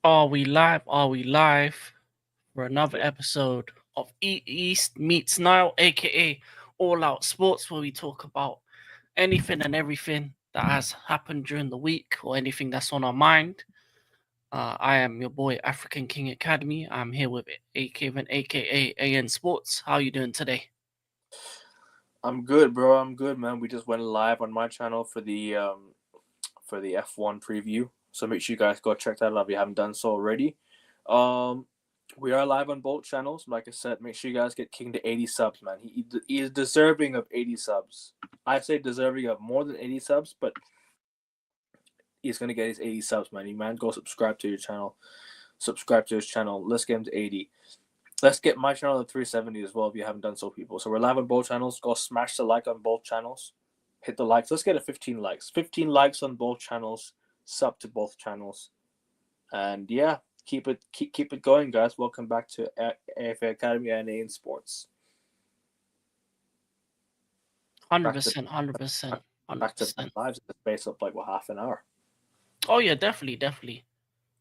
Are we live? Are we live for another Yeah. episode of East Meets NILE, aka All Out Sports, where we talk about anything and everything that has happened during the week or anything that's on our mind. I am your boy African King Academy. I'm here with AEKAVIN, aka AN Sports. How are you doing today? I'm good, bro. I'm good, man. We just went live on my channel for the F1 preview. So make sure you guys go check that out if you haven't done so already. Um we are live on both channels. Like I said, make sure you guys get King to 80 subs, man. He is deserving of 80 subs. I say deserving of more than 80 subs, but he's gonna get his 80 subs, man. You man, go subscribe to your channel. Subscribe to his channel. Let's get him to 80. Let's get my channel to 370 as well if you haven't done so, people. So we're live on both channels. Go smash the like on both channels. Hit the likes. Let's get a 15 likes. 15 likes on both channels. Sub to both channels. And yeah, keep it going, guys. Welcome back to AFA Academy and AN Sports. Hundred Back to percent, 100%, hundred back to percent. lives in the space of like half an hour. Oh yeah, definitely, definitely.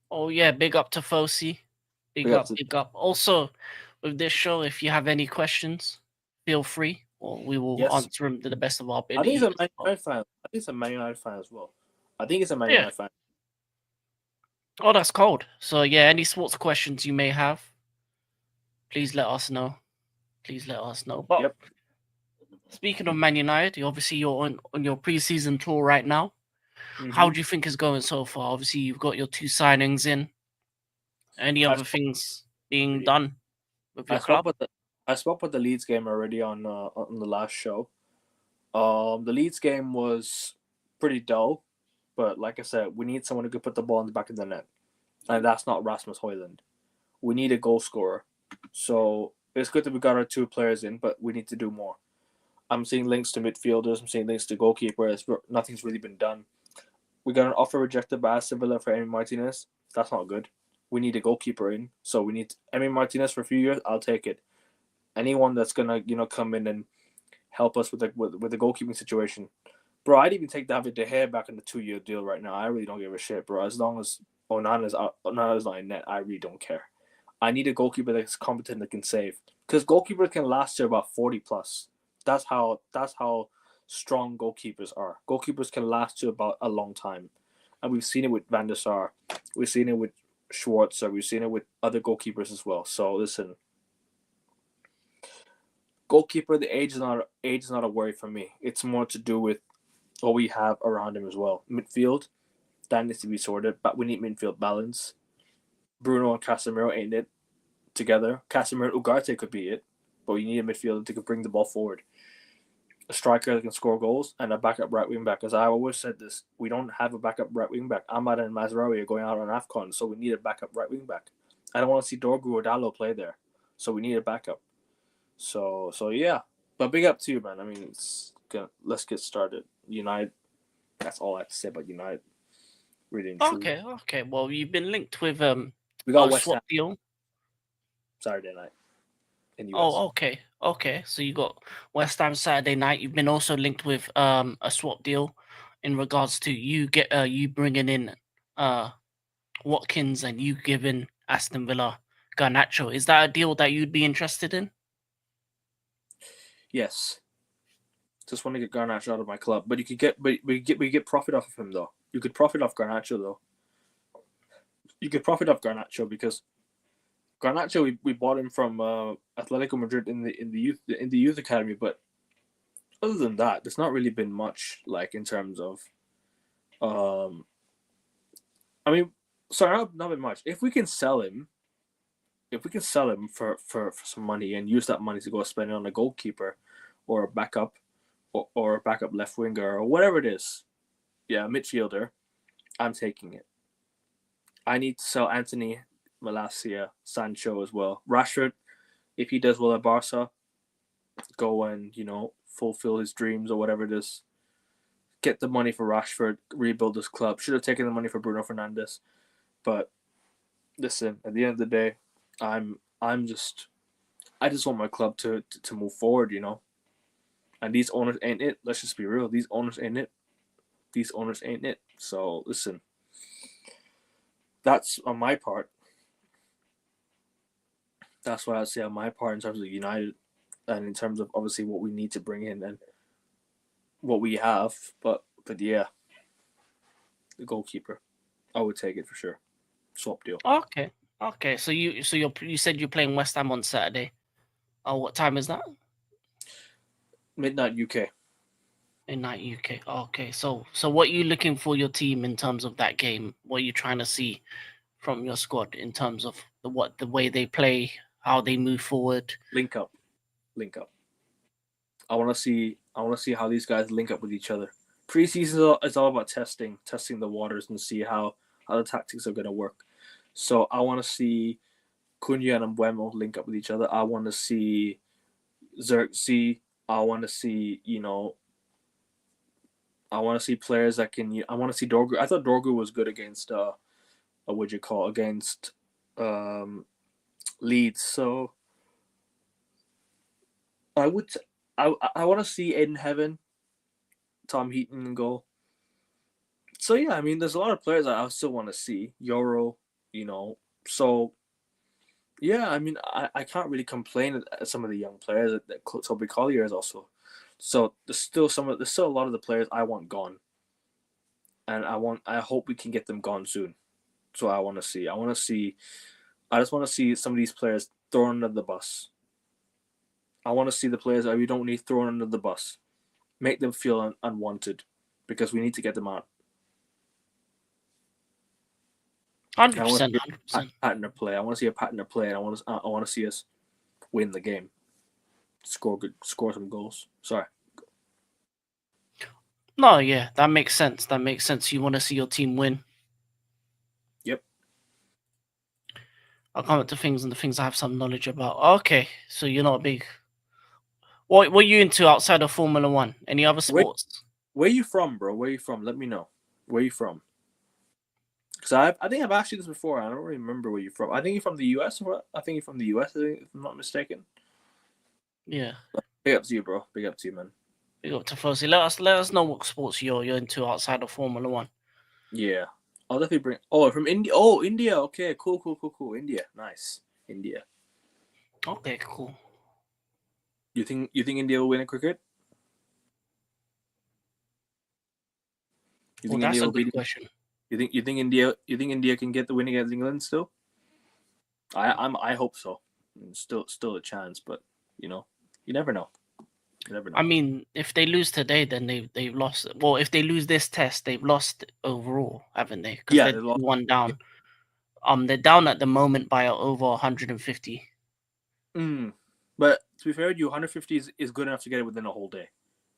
Oh yeah, big up to Fosi. We Big got up, to big up. Also, with this show, if you have any questions, feel free, or we will yes. answer them to the best of our I think ability it's a as Man well. United fan. I think it's a Man United fan as well. I think it's a Man Yeah. United fan. Oh, that's cold. So yeah, any sports questions you may have, please let us know. Please let us know. But Yep. speaking of Man United, obviously you're on your preseason tour right now. How Mm-hmm. do you think it's going so far? Obviously, you've got your two signings in. Any I other spoke things being already. done with I your spoke club? with the I spoke with the Leeds game already on the last show. The Leeds game was pretty dull, but like I said, we need someone who could put the ball in the back of the net, and that's not Rasmus Højlund. We need a goal scorer. So it's good that we got our two players in, but we need to do more. I'm seeing links to midfielders. I'm seeing links to goalkeepers. Nothing's really been done. We got an offer rejected by Aston Villa for Emi Martinez. That's not good. We need a goalkeeper in, so we need Emi Martinez for a few years. I'll take it. Anyone that's gonna come in and help us with the goalkeeping situation, bro. I'd even take David De Gea back in the 2 year deal right now. I really don't give a shit, bro. As long as Onana's not in net, I really don't care. I need a goalkeeper that's competent that can save, because goalkeepers can last to about 40 plus. That's how strong goalkeepers are. Goalkeepers can last to about a long time, and we've seen it with Van der Sar, we've seen it with Schwarzer, we've seen it with other goalkeepers as well. So listen, goalkeeper, the age is not a worry for me. It's more to do with what we have around him as well. Midfield, that needs to be sorted, but we need midfield balance. Bruno and Casemiro ain't it together. Casemiro and Ugarte could be it, but we need a midfielder that can bring the ball forward. A striker that can score goals, and a backup right wing back. As I always said this, we don't have a backup right wing back. Ahmad and Mazraoui are going out on AFCON, so we need a backup right wing back. I don't want to see Dorgu or Dallo play there, so we need a backup. So yeah, but big up to you, man. I mean, let's get started. United. That's all I have to say about United. Really and truly, Okay, okay. Well, you've been linked with we got a West Ham swap deal. Saturday night in the US. Oh, okay, okay. So you got West Ham Saturday night. You've been also linked with a swap deal in regards to you bringing in uh Watkins and you giving Aston Villa Garnacho. Is that a deal that you'd be interested in? Yes, just want to get Garnacho out of my club, but you could get, but we get profit off of him though. You could profit off Garnacho though. You could profit off Garnacho because Garnacho we bought him from Atletico Madrid in the youth academy, but other than that, there's not really been much like in terms of um. I mean, sorry, not been much. If we can sell him for some money and use that money to go spend it on a goalkeeper or a backup or a backup left winger or whatever it is, yeah, midfielder, I'm taking it. I need to sell Anthony, Malacia, Sancho as well. Rashford, if he does well at Barca, go and fulfill his dreams or whatever it is. Get the money for Rashford, rebuild this club. Should have taken the money for Bruno Fernandes, but listen, at the end of the day, I'm just I just want my club to move forward, And these owners ain't it. Let's just be real. These owners ain't it. These owners ain't it. So listen, that's on my part. That's what I'd say on my part in terms of United, and in terms of obviously what we need to bring in and what we have. But yeah, the goalkeeper, I would take it for sure. Swap deal. Okay. Okay. So you said you're playing West Ham on Saturday. Oh, what time is that? Midnight UK. Midnight UK. Okay. So what are you looking for your team in terms of that game? What are you trying to see from your squad in terms of the way they play, how they move forward? Link up. I want to see how these guys link up with each other. Preseason is all about testing the waters and see how the tactics are going to work. So I want to see Cunha and Mbeumo link up with each other. I want to see Xerxes. I want to see players that can. I want to see Dorgu. I thought Dorgu was good against against Leeds. So I want to see Aiden Heaven, Tom Heaton in goal. So yeah, I mean, there's a lot of players I still want to see. Euro, So yeah, I mean, I can't really complain at some of the young players that Toby Collier is also. So there's still a lot of the players I want gone, and I hope we can get them gone soon. So I want to see. I just want to see some of these players thrown under the bus. I want to see the players that we don't need thrown under the bus. Make them feel unwanted, because we need to get them out. 100%. Pattern of play. I want to see a pattern of play, and I want to see us win the game. Score some goals. Sorry. No, yeah, that makes sense. You want to see your team win. Yep. I'll come to things and the things I have some knowledge about. Okay, so you're not big. What are you into outside of Formula One? Any other sports? Where you from, bro? Where you from? Let me know. Where you from? Because I think I've asked you this before. I don't really remember where you're from. I think you're from the US. I think you're from the US, if I'm not mistaken. Yeah. Big up to you, bro. Big up to you, man. Big up to Fosie. Let us know what sports you're into outside of Formula One. Yeah. I'll definitely bring. Oh, from India. Oh, India. Okay, cool. India, nice. India. Okay, cool. You think India will win in cricket? You think that's India a will good beat? question. You think India can get the win against England still? I hope so. Still a chance, but you never know. I mean, if they lose today, then they've lost. Well, if they lose this test, they've lost overall, haven't they? Because Yeah, they're one down. They're down at the moment by over 150. But to be fair, 150 is good enough to get it within a whole day.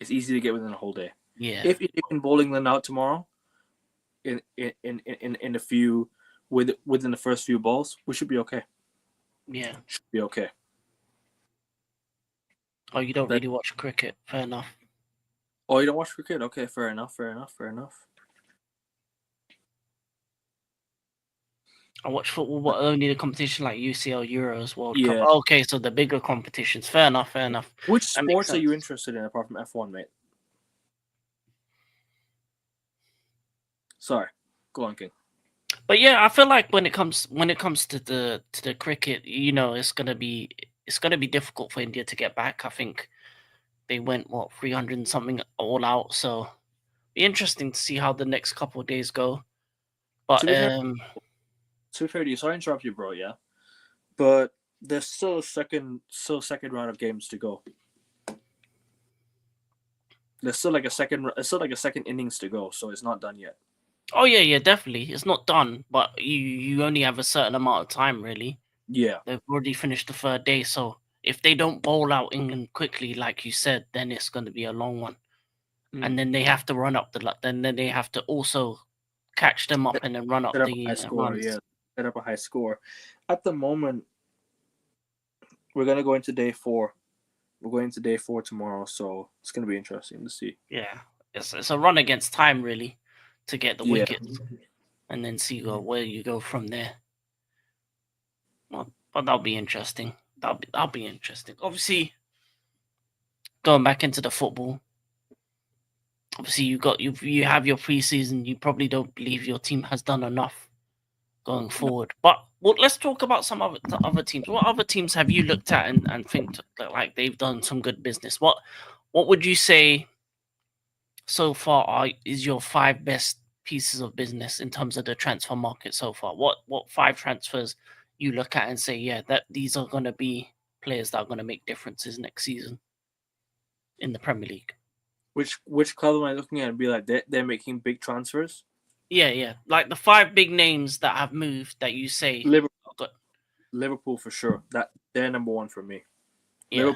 It's easy to get within a whole day. Yeah. If you can bowl England out tomorrow, in a few within the first few balls, we should be okay. Yeah. Should be okay. Oh, you don't really watch cricket? Fair enough. Oh, you don't watch cricket? Okay, fair enough. I watch football, but only the competition like UCL, Euros, World Yeah. Cup. Okay, so the bigger competitions. Fair enough. Which sports are you interested in apart from F1, mate? Sorry, go on, King. But yeah, I feel like when it comes to the cricket, it's gonna be difficult for India to get back. I think they went 300 and something all out, so be interesting to see how the next couple of days go. But to be fair to you, sorry to interrupt you, bro. Yeah, but there's still a second round of games to go. There's still like a second innings to go, so it's not done yet. Oh yeah, definitely. It's not done, but you only have a certain amount of time, really. Yeah. They've already finished the third day, so if they don't bowl out England quickly, like you said, then it's going to be a long one. And then they have to run up then they have to also catch them up and then run up the high score. runs. Yeah, set up a high score. At the moment, we're gonna go into day 4. We're going to day 4 tomorrow, so it's gonna be interesting to see. Yeah, it's a run against time, really, to get the wickets, and then see where you go from there. Well, but that'll be interesting. That'll be interesting. Obviously, going back into the football. Obviously, you have your preseason. You probably don't believe your team has done enough going forward. But let's talk about some other teams. What other teams have you looked at and think that like they've done some good business? What would you say so far is your 5 best pieces of business in terms of the transfer market so far? What 5 transfers you look at and say, yeah, that these are going to be players that are going to make differences next season in the Premier League? Which club am I looking at and be like they're making big transfers? Yeah. Like the 5 big names that have moved that you say Liverpool for sure. That they're number one for me. Yeah.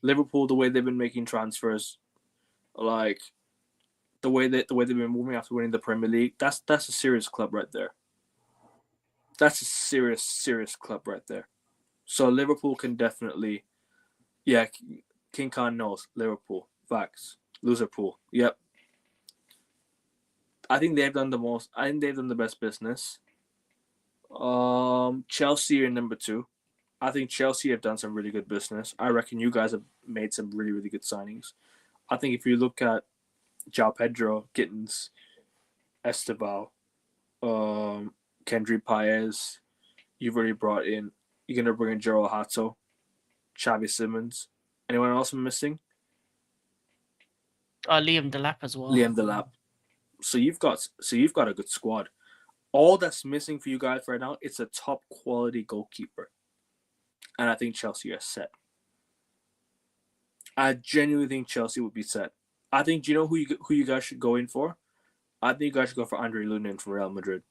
Liverpool, the way they've been making transfers, like the way they've been moving after winning the Premier League, that's a serious club right there. That's a serious club right there. So Liverpool can definitely, yeah. King Khan knows Liverpool. Facts. Loserpool. Yep. I think they've done the most. I think they've done the best business. Chelsea are number 2. I think Chelsea have done some really good business. I reckon you guys have made some really, really good signings. I think if you look at João Pedro, Gittins, Esteval, Kendry Paez, you've already brought in. You're gonna bring in Gerald Hato, Xavi Simmons. Anyone else I'm missing? Liam Delap as well. Liam Delap. So you've got a good squad. All that's missing for you guys right now, it's a top quality goalkeeper. And I think Chelsea are set. I genuinely think Chelsea would be set. I think, do you know who you guys should go in for? I think you guys should go for Andre Lunin from Real Madrid.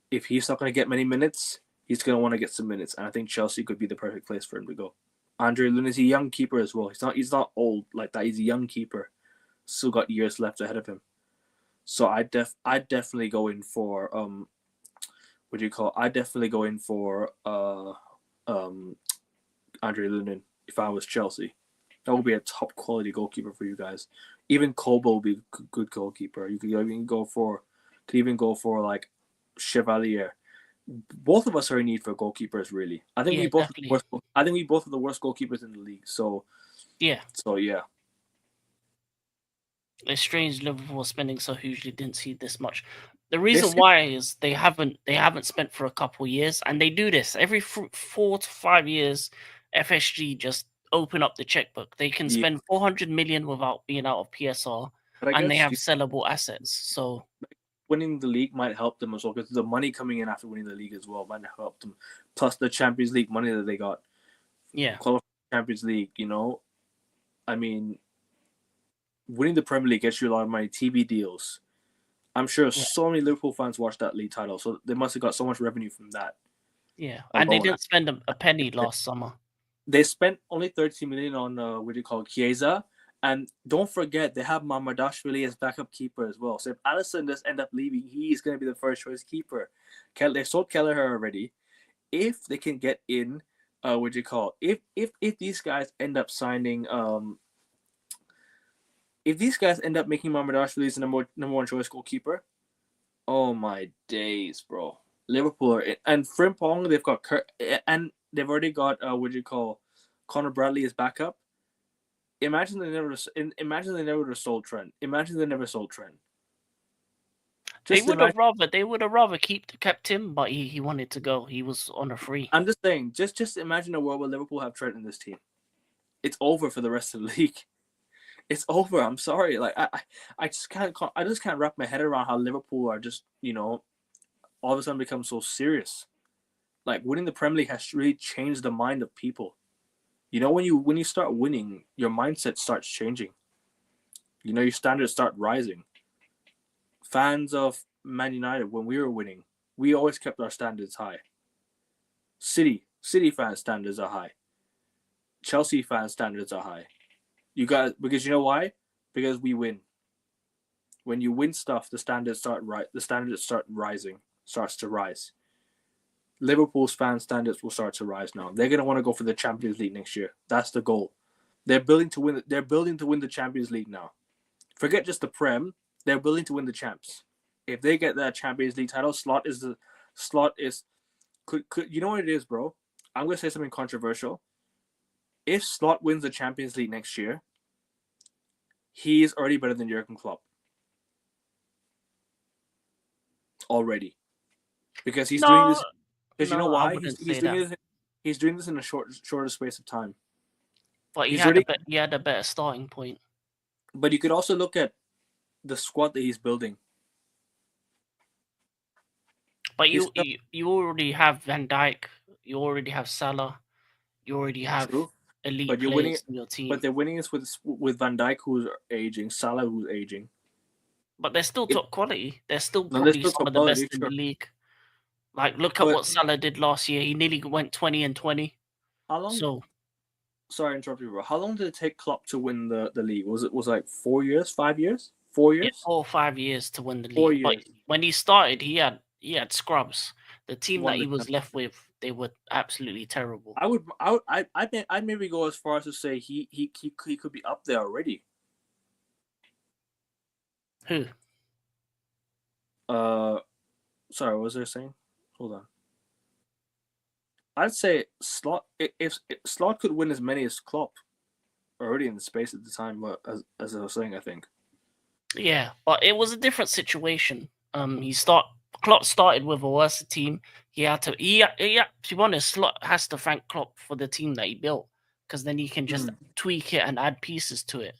If he's not going to get many minutes, he's going to want to get some minutes. And I think Chelsea could be the perfect place for him to go. Andre Lunin is a young keeper as well. He's not old like that. He's a young keeper. Still got years left ahead of him. So I'd definitely go in for I'd definitely go in for Andre Lunin if I was Chelsea. That would be a top quality goalkeeper for you guys. Even Kobo would be a good goalkeeper. You could even go for like Chevalier. Both of us are in need for goalkeepers, really. I think we both are the worst goalkeepers in the league. So yeah. Yeah. It's strange Liverpool spending so hugely, didn't see this much. The reason why is they haven't spent for a couple of years, and they do this every 4 to 5 years. FSG just open up the checkbook. They can spend 400 million without being out of PSR, and they have sellable assets. So winning the league might help them as well, because the money coming in after winning the league as well might help them. Plus the Champions League money that they got. Yeah. Qualifying Champions League, I mean, winning the Premier League gets you a lot of money, TV deals. I'm sure so many Liverpool fans watched that league title, so they must have got so much revenue from that. Yeah, and they didn't spend a penny last summer. They spent only 30 million on Chiesa, and don't forget they have Mamadashvili as backup keeper as well. So if Alisson does end up leaving, he's going to be the first choice keeper. They sold Kelleher already. If they can get in, if these guys end up signing, if these guys end up making Mamadashvili the number one choice goalkeeper, oh my days, bro! Liverpool are in. And Frimpong, they've got and they've already got Connor Bradley as backup. Imagine they never sold Trent. Imagine they never sold Trent. They would have rather kept him, but he wanted to go. He was on a free. I'm just saying, just imagine a world where Liverpool have Trent in this team. It's over for the rest of the league. It's over. I'm sorry. Like I just can't wrap my head around how Liverpool are just, all of a sudden become so serious. Like winning the Premier League has really changed the mind of people. When you start winning, your mindset starts changing. Your standards start rising. Fans of Man United, when we were winning, we always kept our standards high. City fans' standards are high. Chelsea fans' standards are high. You guys, because you know why? Because we win. When you win stuff, the standards start rising. Starts to rise. Liverpool's fan standards will start to rise now. They're going to want to go for the Champions League next year. That's the goal. They're building to win the Champions League now. Forget just the Prem. They're willing to win the champs. If they get that Champions League title, you know what it is, bro? I'm going to say something controversial. If Slot wins the Champions League next year, he is already better than Jurgen Klopp. Already. because he's doing No, this. Because you know no, I why? wouldn't He's say doing that. this. He's doing this in a shorter space of time. But He's already. he had a better starting point. But you could also look at the squad that he's building. But He's you already have Van Dijk, you already have Salah, you already have true, elite but you're winning. players in your But team. they're winning this with Van Dijk, who's aging, Salah, who's aging. But they're still top quality. They're still No, they're probably still some top of the best quality, in the sure. league. Like, look at But what Salah did last year. He nearly went 20-20. how long? So Sorry, to interrupt you, bro. How long did it take Klopp to win the league? Was it like 4 years, 5 years, 4 yeah, years, 4 or 5 years to win the 4 league. But years? when he started, he had scrubs. The team Won that the. he was left with, they were absolutely terrible. I'd maybe go as far as to say he could be up there already. Who? Sorry, what was I saying? Hold on. I'd say Slot. If Slot could win as many as Klopp already in the space at the time, as I was saying, I think. Yeah, but it was a different situation. Klopp started with a worse team. He had to. To be honest, Slot has to thank Klopp for the team that he built, because then he can just tweak it and add pieces to it.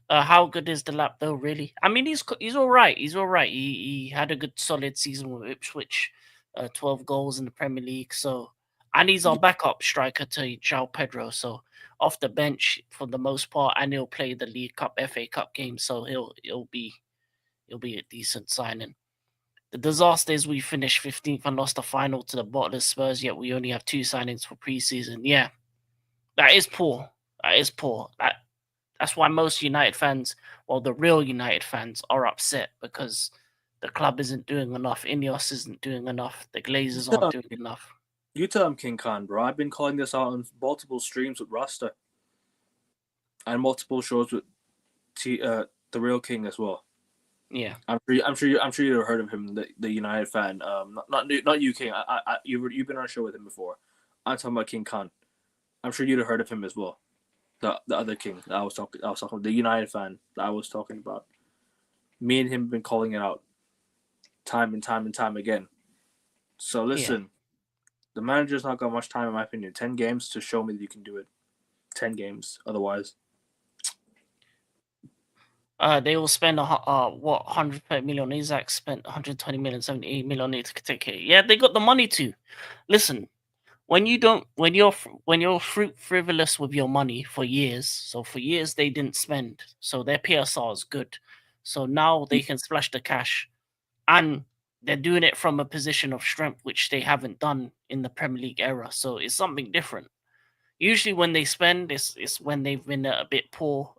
How good is the lap though? Really? I mean, he's all right. He's all right. He had a good solid season with Ipswich, 12 goals in the Premier League. So, and he's our backup striker to João Pedro. So off the bench for the most part, and he'll play the League Cup, FA Cup game. So he'll be a decent signing. The disaster is we finished 15th and lost the final to the bottomless Spurs. Yet we only have 2 signings for preseason. Yeah, that is poor. That is poor. That's why most United fans, well, the real United fans, are upset because the club isn't doing enough. Ineos isn't doing enough. The Glazers aren't doing enough. You tell him, King Khan, bro. I've been calling this out on multiple streams with Rasta and multiple shows with the Real King as well. Yeah, I'm sure you've heard of him, the United fan. Not you, King. You've been on a show with him before. I'm talking about King Khan. I'm sure you'd have heard of him as well. The other King that I was talking about, the United fan that I was talking about. Me and him have been calling it out time and time again. So listen, the manager's not got much time, in my opinion. 10 games to show me that you can do it. 10 games, otherwise. they will spend 130 million. Isaac spent 120 million, 78 million to take it. Yeah, they got the money to. Listen, when you're frivolous with your money for years. So for years they didn't spend. So their PSR is good. So now they can splash the cash, and they're doing it from a position of strength, which they haven't done in the Premier League era. So it's something different. Usually when they spend, it's when they've been a bit poor,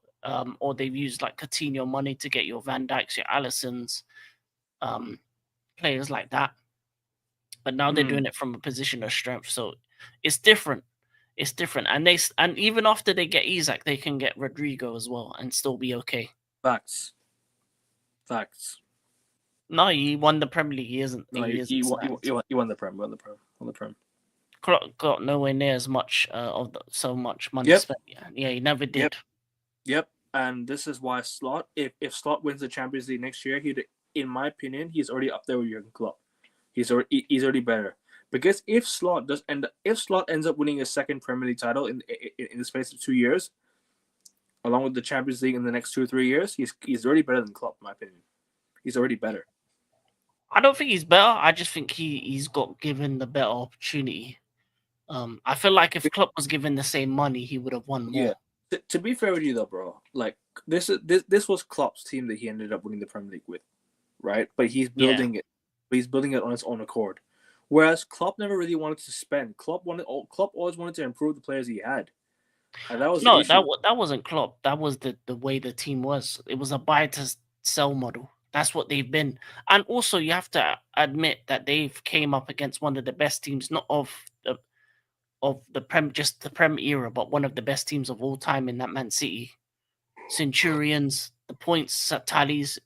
or they've used like Coutinho money to get your Van Dijks, your Allisons, players like that. But now they're doing it from a position of strength. So it's different. It's different. And even after they get Isaac, they can get Rodrigo as well and still be okay. Facts. No, he won the Premier League. He isn't. No, he won the Prem. Won the Prem. Got nowhere near as much so much money Yep. spent. Yeah, he never did. Yep. And this is why Slot, if Slot wins the Champions League next year, in my opinion, he's already up there with Jurgen Klopp. He's already better. Because if Slot ends up winning his second Premier League title in the space of 2 years, along with the Champions League in the next 2 or 3 years, he's already better than Klopp, in my opinion. He's already better. I don't think he's better. I just think he's got given the better opportunity. I feel like if Klopp was given the same money, he would have won more. Yeah. To be fair with you though, bro, like this was Klopp's team that he ended up winning the Premier League with, right? But he's building it. He's building it on his own accord. Whereas Klopp never really wanted to spend. Klopp always wanted to improve the players he had. And that was that wasn't Klopp. That was the way the team was. It was a buy to sell model. That's what they've been. And also, you have to admit that they've came up against one of the best teams, not of the Prem era, but one of the best teams of all time in that Man City. Centurions, the points tallies.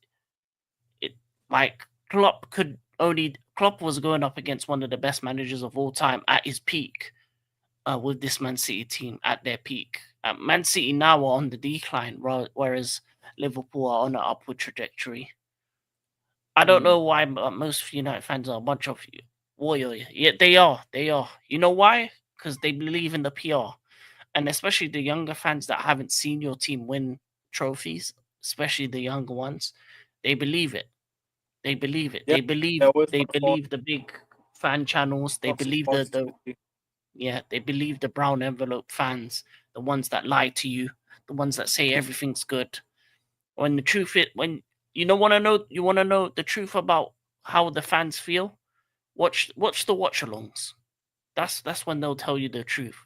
Klopp was going up against one of the best managers of all time at his peak, with this Man City team at their peak. Man City now are on the decline, whereas Liverpool are on an upward trajectory. I don't know why most United fans are a bunch of Yeah, they are. They are. You know why? Because they believe in the PR, and especially the younger fans that haven't seen your team win trophies, especially the younger ones, they believe it. They believe it. Yeah, They they believe always they want to fall believe the big fan channels. They toxic believe the positivity. yeah, they believe the brown envelope fans, the ones that lie to you, the ones that say everything's good. When the truth it when you wanna know the truth about how the fans feel, watch the watch alongs. That's when they'll tell you the truth.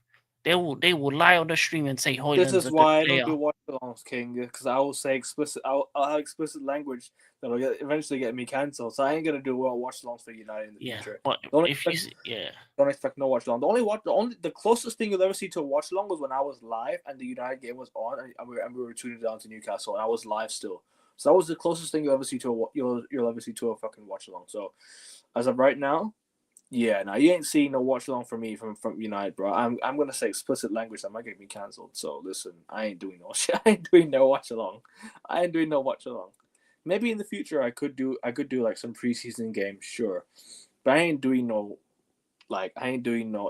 They will lie on the stream and say This Hoyland's is a good why I don't player. do watch alongs, King, because I will say explicit. I'll have explicit language that'll eventually get me cancelled. So I ain't gonna do watch alongs for United in the Yeah, future. but Don't if you expect yeah don't expect no watch along. The closest thing you'll ever see to a watch along was when I was live and the United game was on, and we were tuning down to Newcastle, and I was live still. So that was the closest thing you'll ever see to you'll ever see to a fucking watch along. So as of right now, yeah, now you ain't seeing no watch along from me from United, bro. I'm gonna say explicit language that might get me cancelled. So listen, I ain't doing no shit. I ain't doing no watch along. I ain't doing no watch along. Maybe in the future I could do like some preseason games, sure, but I ain't doing no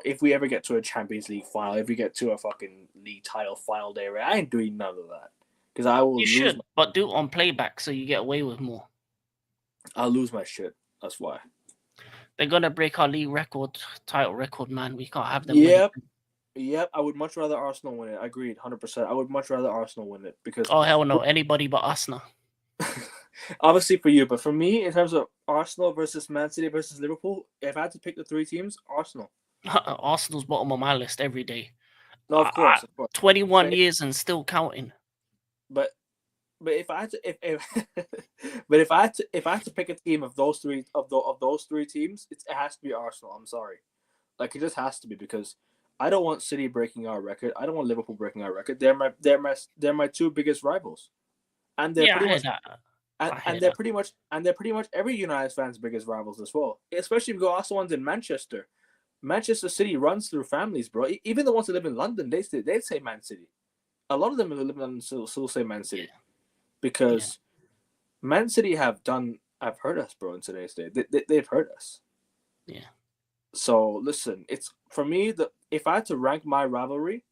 if we ever get to a Champions League final, if we get to a fucking league title final day, right, I ain't doing none of that because I will you lose. should, but do it on playback so you get away with more. I'll lose my shit. That's why. They're gonna break our league record, title record, man. We can't have them win it. Yep. I would much rather Arsenal win it. Agreed, 100%. I would much rather Arsenal win it because Oh hell no, anybody but Arsenal. obviously for you, but for me, in terms of Arsenal versus Man City versus Liverpool, if I had to pick the three teams, Arsenal. Arsenal's bottom of my list every day. No, of course, of course. 21 But years and still counting. but if I had to but if I had to pick a team of those three teams, it has to be Arsenal. I'm sorry, like it just has to be because I don't want City breaking our record. I don't want Liverpool breaking our record. They're my two biggest rivals, and they're Yeah, I pretty hear much that. and they're pretty much every United fan's biggest rivals as well. Especially if you go also ones in Manchester. Manchester City runs through families, bro. Even the ones that live in London, they'd say Man City. A lot of them who live in London still say Man City. Yeah. Because Man City have hurt us, bro, in today's day. They've hurt us. Yeah. So listen, it's for me if I had to rank my rivalry,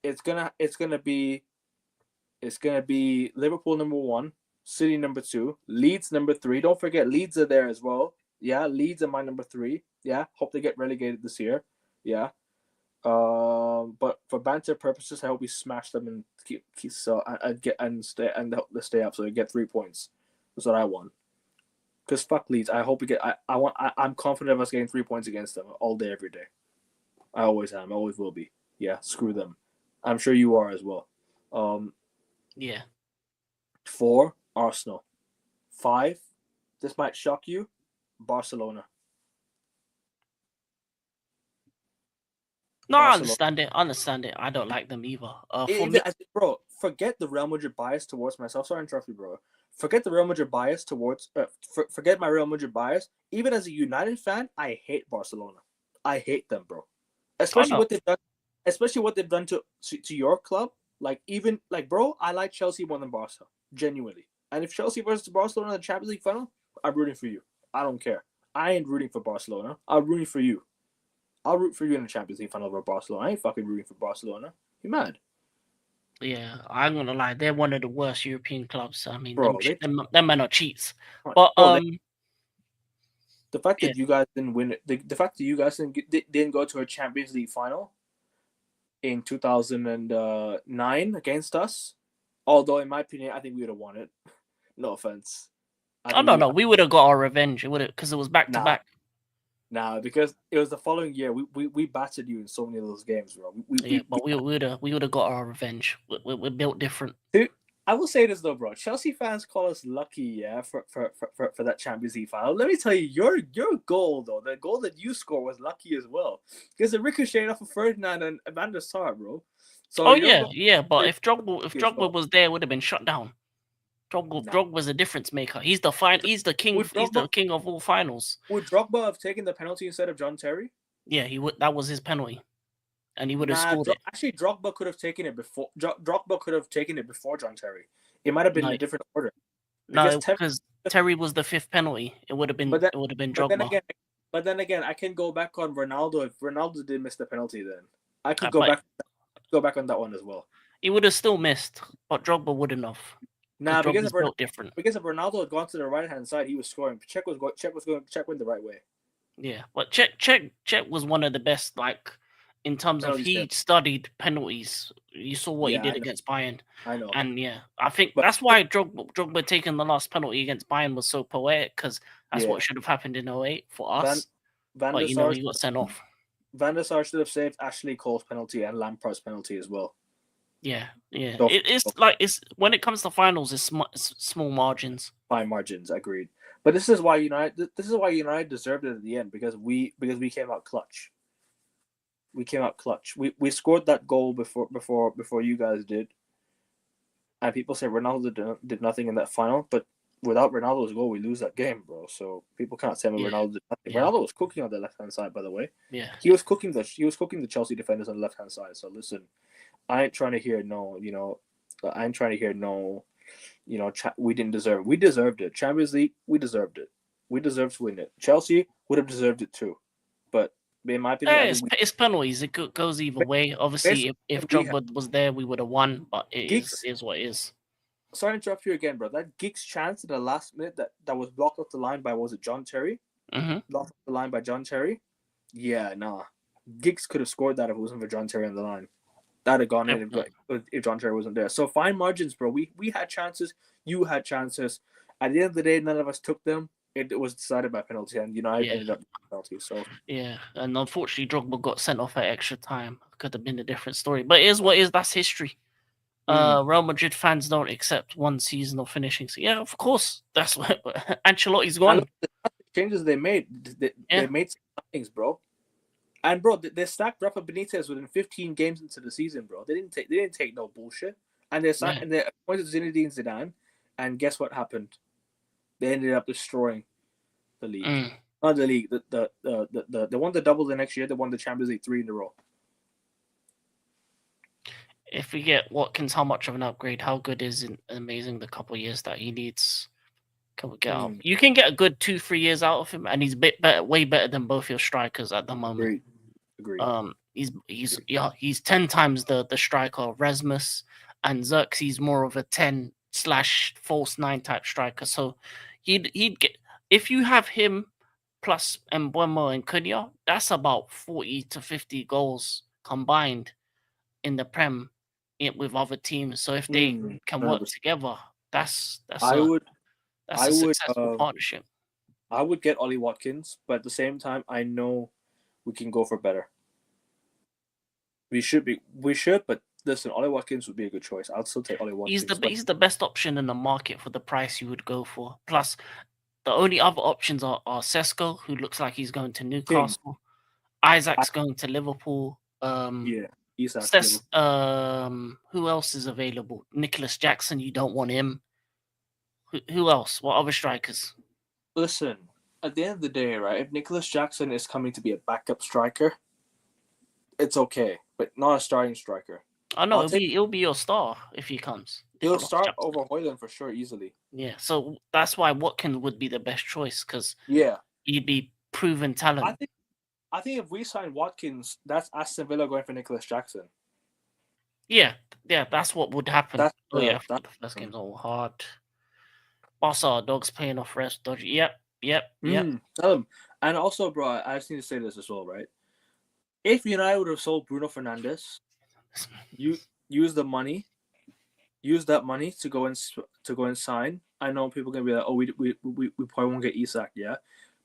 it's gonna be Liverpool number 1, City number 2, Leeds number 3. Don't forget Leeds are there as well. Yeah, Leeds are my number 3. Yeah, hope they get relegated this year. Yeah. But for banter purposes, I hope we smash them and keep so and get and stay and help them stay up so they get 3 points. That's what I want. Because fuck Leeds, I hope we get. I'm confident of us getting 3 points against them all day, every day. I always am. I always will be. Yeah, screw them. I'm sure you are as well. Yeah. 4, Arsenal. 5, this might shock you, Barcelona. No, I Barcelona. understand it. I don't like them either. Bro, forget the Real Madrid bias towards myself. Sorry to interrupt you, bro. Forget the Real Madrid bias towards. Forget my Real Madrid bias. Even as a United fan, I hate Barcelona. I hate them, bro. Especially what they've done. Especially what they've done to your club. Bro, I like Chelsea more than Barca. Genuinely. And if Chelsea versus Barcelona in the Champions League final, I'm rooting for you. I don't care. I ain't rooting for Barcelona. I'm rooting for you. I'll root for you in the Champions League final over Barcelona. I ain't fucking rooting for Barcelona. You mad? Yeah, I'm gonna lie. They're one of the worst European clubs. I mean, Bro, them men are cheats. But the fact that you guys didn't win it, the fact that you guys didn't go to a Champions League final in 2009 against us, although in my opinion, I think we would have won it. No offense. No, we would have got our revenge. It would have because it was back to back. Nah, because it was the following year. We battered you in so many of those games, bro. But we would have got our revenge. We're built different. Dude, I will say this though, bro. Chelsea fans call us lucky, yeah, for that Champions League final. Let me tell you, your goal though, the goal that you scored was lucky as well, because it ricocheted off of Ferdinand and Van der Sar, bro. So but if Drogba was there, it would have been shut down. Drogba was a difference maker. He's the king. He's the king of all finals. Would Drogba have taken the penalty instead of John Terry? Yeah, he would. That was his penalty, and he would have scored it. Actually, Drogba could have taken it before. Drogba could have taken it before John Terry. It might have been in a different order. Because Terry was the fifth penalty. It would have been But then, but then Drogba. again, I can go back on Ronaldo. If Ronaldo did miss the penalty, then I could But go back on that one as well. he would have still missed, but Drogba wouldn't have. Nah, because Drogba's built different. Because if Ronaldo had gone to the right hand side, he was scoring. Czech went the right way. Yeah, but Czech was one of the best. Like in terms of he studied penalties. You saw what he did against Bayern. I know. And yeah, I think that's why Drogba taking the last penalty against Bayern was so poetic, because that's what should have happened in 08 for us. But he got sent off. Van der Sar should have saved Ashley Cole's penalty and Lampard's penalty as well. Yeah. It's when it comes to finals, it's small margins. Fine margins, agreed. But this is why United deserved it at the end, because we came out clutch. We came out clutch. We scored that goal before you guys did, and people say Ronaldo did nothing in that final. But without Ronaldo's goal, we lose that game, bro. So people can't say Ronaldo did nothing. Yeah. Ronaldo was cooking on the left hand side, by the way. Yeah, he was cooking the Chelsea defenders on the left hand side. So listen, I ain't trying to hear no. We didn't deserve it. We deserved it. Champions League, we deserved it. We deserved to win it. Chelsea would have deserved it too, but. In my opinion, it's penalties. It goes either way. Obviously, if Drogba was there, we would have won. But it is what it is. Sorry to interrupt you again, bro. That Giggs chance at the last minute that was blocked off the line by, was it John Terry? Mm-hmm. Blocked off the line by John Terry? Yeah, nah. Giggs could have scored that if it wasn't for John Terry on the line. That'd have gone in if John Terry wasn't there. So fine margins, bro. We had chances. You had chances. At the end of the day, none of us took them. It was decided by penalty, and United ended up penalty. So and unfortunately, Drogba got sent off at extra time. Could have been a different story, but it is what it is. That's history. Real Madrid fans don't accept one season of finishing. So yeah, of course, that's what Ancelotti's gone. The changes they made, they made some things, bro. And bro, they stacked Rafa Benitez within 15 games into the season, bro. They didn't take no bullshit, and they appointed Zinedine Zidane, and guess what happened? They ended up destroying the league. Not the league. They won the double the next year. They won the Champions League 3 in a row. If we get Watkins, how much of an upgrade? How good is it? Amazing the couple of years that he needs. Can we get up? You can get a good 2-3 years out of him, and he's way better than both your strikers at the moment. Agreed. He's 10 times the striker of Rasmus, and Xerxes more of a 10/false 9 type striker. So he'd get, if you have him plus Mbeumo and Cunha, that's about 40 to 50 goals combined in the Prem with other teams. So if they can work together, that's a successful partnership. I would get Ollie Watkins, but at the same time, I know we can go for better. We should, but listen, Ollie Watkins would be a good choice. I'll still take Ollie Watkins. He's the best option in the market for the price you would go for. Plus, the only other options are Sesko, who looks like he's going to Newcastle. Isaac's going to Liverpool. Isak. Who else is available? Nicholas Jackson, you don't want him. Who else? What other strikers? Listen, at the end of the day, right, if Nicholas Jackson is coming to be a backup striker, it's okay, but not a starting striker. I know it'll be your star if he comes. He'll start over Højlund for sure, easily. Yeah, so that's why Watkins would be the best choice, because he'd be proven talent. I think if we sign Watkins, that's Aston Villa going for Nicholas Jackson. Yeah, that's what would happen. The first game's all hard. Barca dogs playing off rest. Dodgy. Yep. Tell him. And also, bro, I just need to say this as well, right? If United would have sold Bruno Fernandes, use that money to go and sign. I know people are gonna be like, oh, we probably won't get Isak, yeah.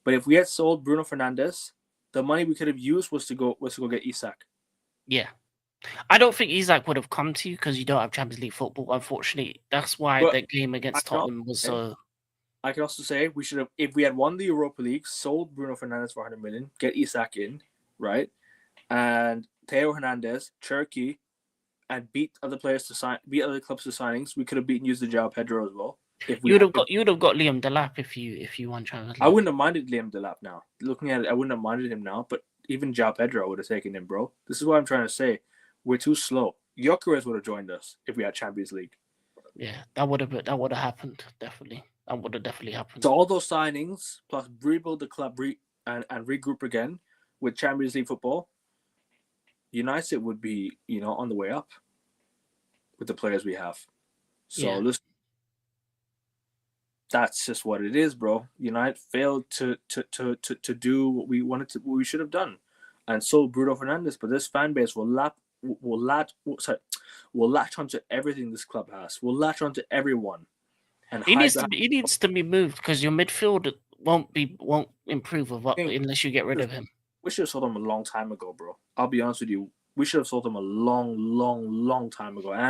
But if we had sold Bruno Fernandes, the money we could have used was to go get Isak. Yeah. I don't think Isak would have come to you because you don't have Champions League football. Unfortunately, that's why the game against Tottenham was so. I can also say we should have, if we had won the Europa League, sold Bruno Fernandes for 100 million, get Isak in, right, and Theo Hernandez, Turkey, and beat other clubs to signings. We could have beaten João Pedro as well. You'd have got Liam Delap if you won Champions League. I wouldn't have minded Liam Delap now. Looking at it, I wouldn't have minded him now. But even João Pedro would have taken him, bro. This is what I'm trying to say. We're too slow. Gyökeres would have joined us if we had Champions League. Yeah, that would have happened, definitely. That would have definitely happened. So all those signings plus rebuild the club and regroup again with Champions League football, United would be on the way up with the players we have. So Yeah. that's just what it is, bro. United failed to do what we wanted to, what we should have done, and so Bruno Fernandes. But this fan base will latch onto everything this club has. Will latch onto everyone and He hide needs to behind. be. He needs to be moved because your midfield won't improve unless you get rid of him. We should have sold him a long time ago, bro. I'll be honest with you. We should have sold him a long time ago. And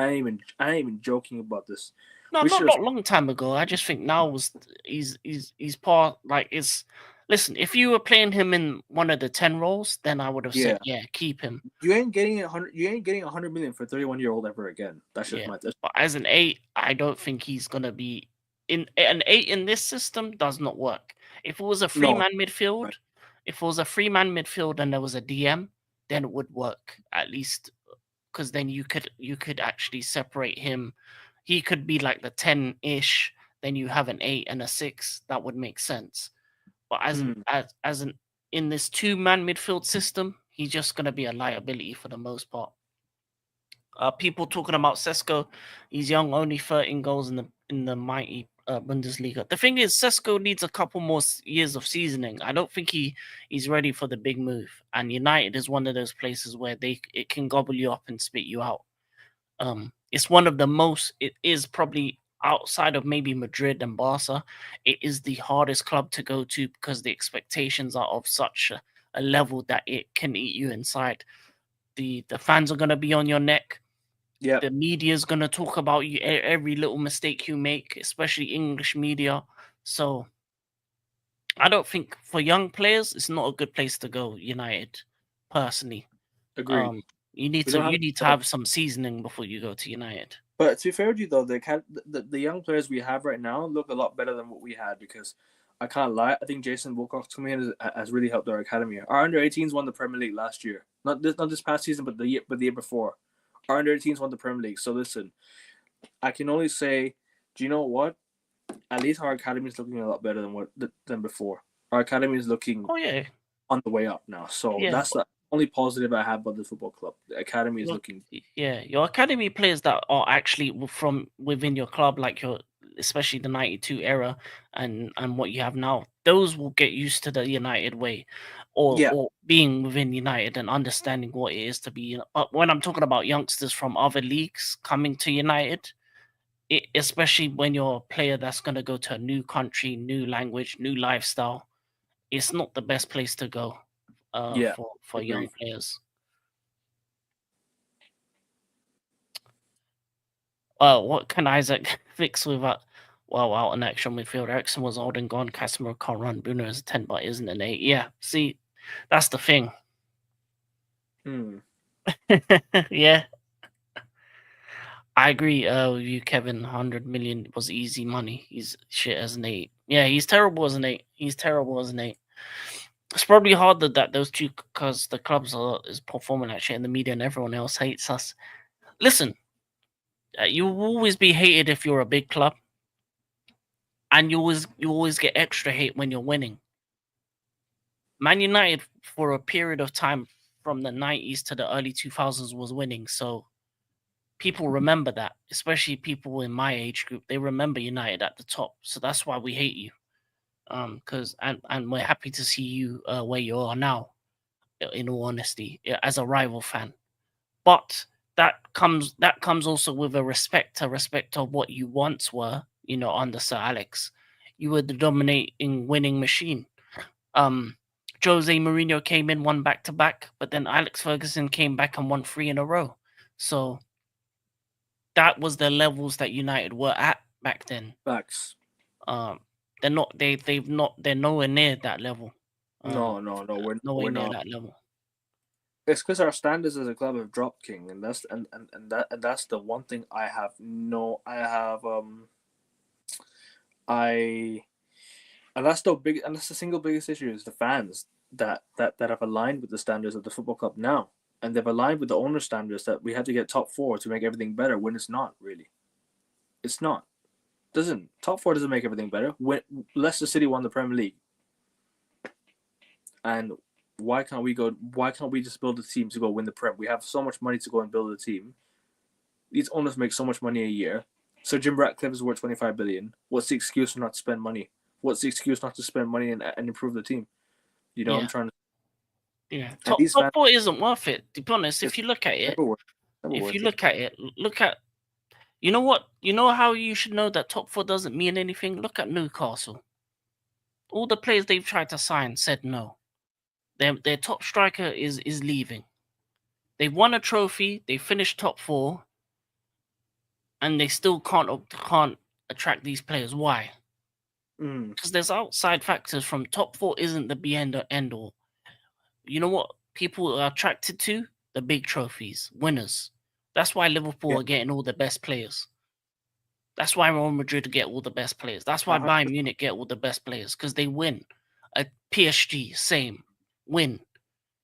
I ain't even joking about this. No, We should have. not long time ago. I just think now he's part like it's. Listen, if you were playing him in one of the 10 roles, then I would have said, yeah, keep him. You ain't getting 100. You ain't getting 100 million for a 31-year-old ever again. That's just my. But as an 8, I don't think he's gonna be in an 8 in this system. Does not work. If it was a three-man midfield, right. If it was a three-man midfield and there was a DM, then it would work at least, because then you could actually separate him. He could be like the 10-ish. Then you have an 8 and a 6. That would make sense. But as an in this 2-man midfield system, he's just gonna be a liability for the most part. People talking about Sesko, he's young, only 13 goals in the mighty Bundesliga. The thing is, Sesko needs a couple more years of seasoning. I don't think he's ready for the big move. And United is one of those places where it can gobble you up and spit you out. It's one of the most. It is probably outside of maybe Madrid and Barca. It is the hardest club to go to because the expectations are of such a level that it can eat you inside. The fans are gonna be on your neck. Yeah. The media is going to talk about you every little mistake you make, especially English media. So I don't think for young players it's not a good place to go. United, personally, Agreed. You need to have some seasoning before you go to United. But to be fair with you though, the young players we have right now look a lot better than what we had, because I can't lie. I think Jason Wilcox coming in has really helped our academy. Our under-18s won the Premier League last year. Not this past season, but the year before. Our under-18s won the Premier League. So listen, I can only say, do you know what? At least our academy is looking a lot better than before. Our academy is looking on the way up now. So that's the only positive I have about the football club. The academy is looking. Yeah, your academy players that are actually from within your club, like especially the 92 era and what you have now, those will get used to the United way, or being within United and understanding what it is to be. But when I'm talking about youngsters from other leagues coming to United, especially when you're a player that's going to go to a new country, new language, new lifestyle, it's not the best place to go for young players. What can Isaac fix with that? Well, out an extra midfield. Ericsson was old and gone. Casemiro can't run. Bruno is a 10, but isn't an 8. Yeah, see, that's the thing. Yeah. I agree with you, Kevin. 100 million was easy money. He's shit as an 8. Yeah, he's terrible as an 8. It's probably hard that those two, because the clubs is performing like shit in the media and everyone else hates us. Listen, you will always be hated if you're a big club, and you always get extra hate when you're winning. Man United for a period of time from the 90s to the early 2000s was winning, so people remember that, especially people in my age group. They remember United at the top, so that's why we hate you. Because and we're happy to see you where you are now, in all honesty, as a rival fan. But that comes also with a respect of what you once were, under Sir Alex. You were the dominating winning machine. Jose Mourinho came in, won back-to-back, but then Alex Ferguson came back and won 3 in a row. So that was the levels that United were at back then. Facts. They're nowhere near that level. No, we're nowhere near not. that level. It's because our standards as a club have dropped, King, and that's the one thing and that's the single biggest issue is the fans that have aligned with the standards of the football club now, and they've aligned with the owner standards that we have to get top 4 to make everything better, when it's not really. It's not. Doesn't. Top four doesn't make everything better. When Leicester City won the Premier League, and why can't we just build a team to go win the Prem? We have so much money to go and build a team. These owners make so much money a year. So Jim Ratcliffe is worth 25 billion. What's the excuse for not to spend money? What's the excuse not to spend money and improve the team? You know, I'm trying to. Yeah, And top four isn't worth it. To be honest, if you look at it, look at, you know what, you know how you should know that top four doesn't mean anything. Look at Newcastle. All the players they've tried to sign said no. Their top striker is leaving. They won a trophy. They finished top four, and they still can't attract these players. Why? Because there's outside factors. From top four isn't the be end all. You know what people are attracted to? The big trophies, winners. That's why Liverpool are getting all the best players. That's why Real Madrid get all the best players. That's why Bayern Munich get all the best players, because they win. A PSG, same. Win.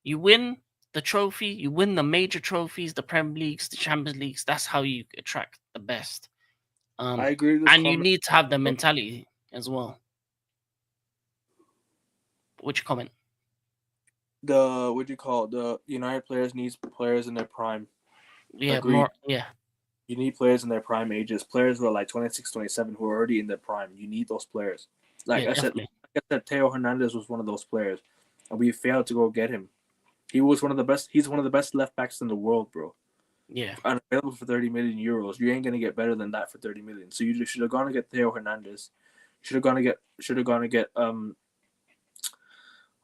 You win the trophy, you win the major trophies, the Premier Leagues, the Champions Leagues. That's how you attract the best. I agree with this and you need to have the mentality as well. Which comment? The United players needs players in their prime. Yeah, Agreed. Yeah. You need players in their prime ages. Players who are like 26, 27 who are already in their prime. You need those players. Like I said, Theo Hernandez was one of those players, and we failed to go get him. He was one of the best. He's one of the best left backs in the world, bro. Yeah. And available for 30 million euros. You ain't gonna get better than that for 30 million. So you should have gone to get Theo Hernandez. Should have gone to get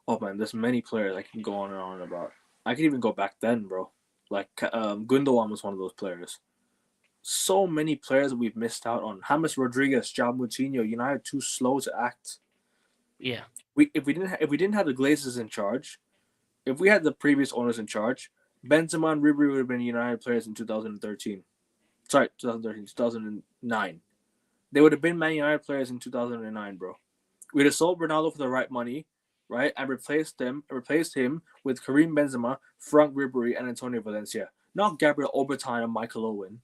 Oh man, there's many players I can go on and on about. I can even go back then, bro. Like Gundogan was one of those players. So many players we've missed out on. James Rodriguez, João Moutinho. United too slow to act. Yeah. If we didn't have the Glazers in charge, if we had the previous owners in charge, Benzema and Ribery would have been United players in 2013. Sorry, 2009. They would have been Man United players in 2009, bro. We'd have sold Ronaldo for the right money, right, and replaced him with Karim Benzema, Frank Ribery, and Antonio Valencia. Not Gabriel Obertan and Michael Owen.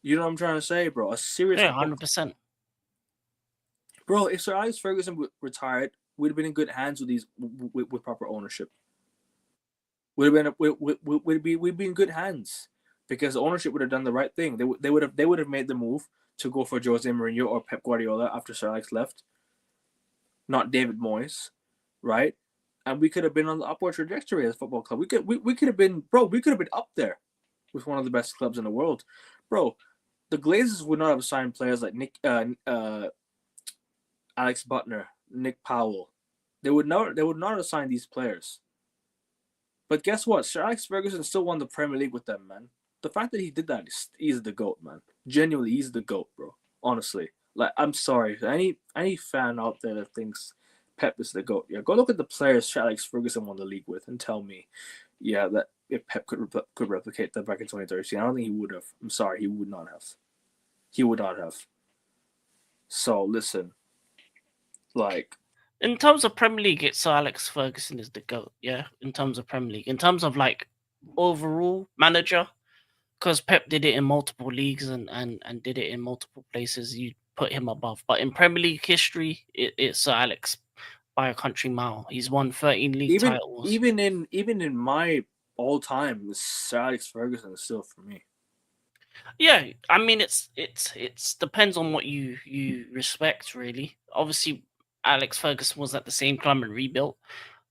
You know what I'm trying to say, bro? A serious... Yeah, 100%. Bro, if Sir Alex Ferguson retired, we'd have been in good hands with proper ownership. We'd be in good hands because the ownership would have done the right thing. They would have made the move to go for Jose Mourinho or Pep Guardiola after Sir Alex left, not David Moyes, right? And we could have been on the upward trajectory as a football club. We could have been up there with one of the best clubs in the world, bro. The Glazers would not have signed players like Alex Butner, Nick Powell. They would not have signed these players. But guess what? Sir Alex Ferguson still won the Premier League with them, man. The fact that he did that, he's the GOAT, man. Genuinely, he's the GOAT, bro. Honestly. Like, I'm sorry. Any fan out there that thinks Pep is the GOAT, yeah, go look at the players Sir Alex Ferguson won the league with and tell me, yeah, that if Pep could replicate that back in 2013, I don't think he would have. I'm sorry, he would not have. He would not have. So, listen. Like... In terms of Premier League, it's Sir Alex Ferguson is the GOAT, yeah? In terms of Premier League. In terms of, like, overall manager, because Pep did it in multiple leagues and did it in multiple places, you put him above. But in Premier League history, it's Sir Alex by a country mile. He's won 13 league titles. Even in my all-time, Sir Alex Ferguson is still for me. Yeah, I mean, it's depends on what you respect, really. Obviously, Alex Ferguson was at the same club and rebuilt,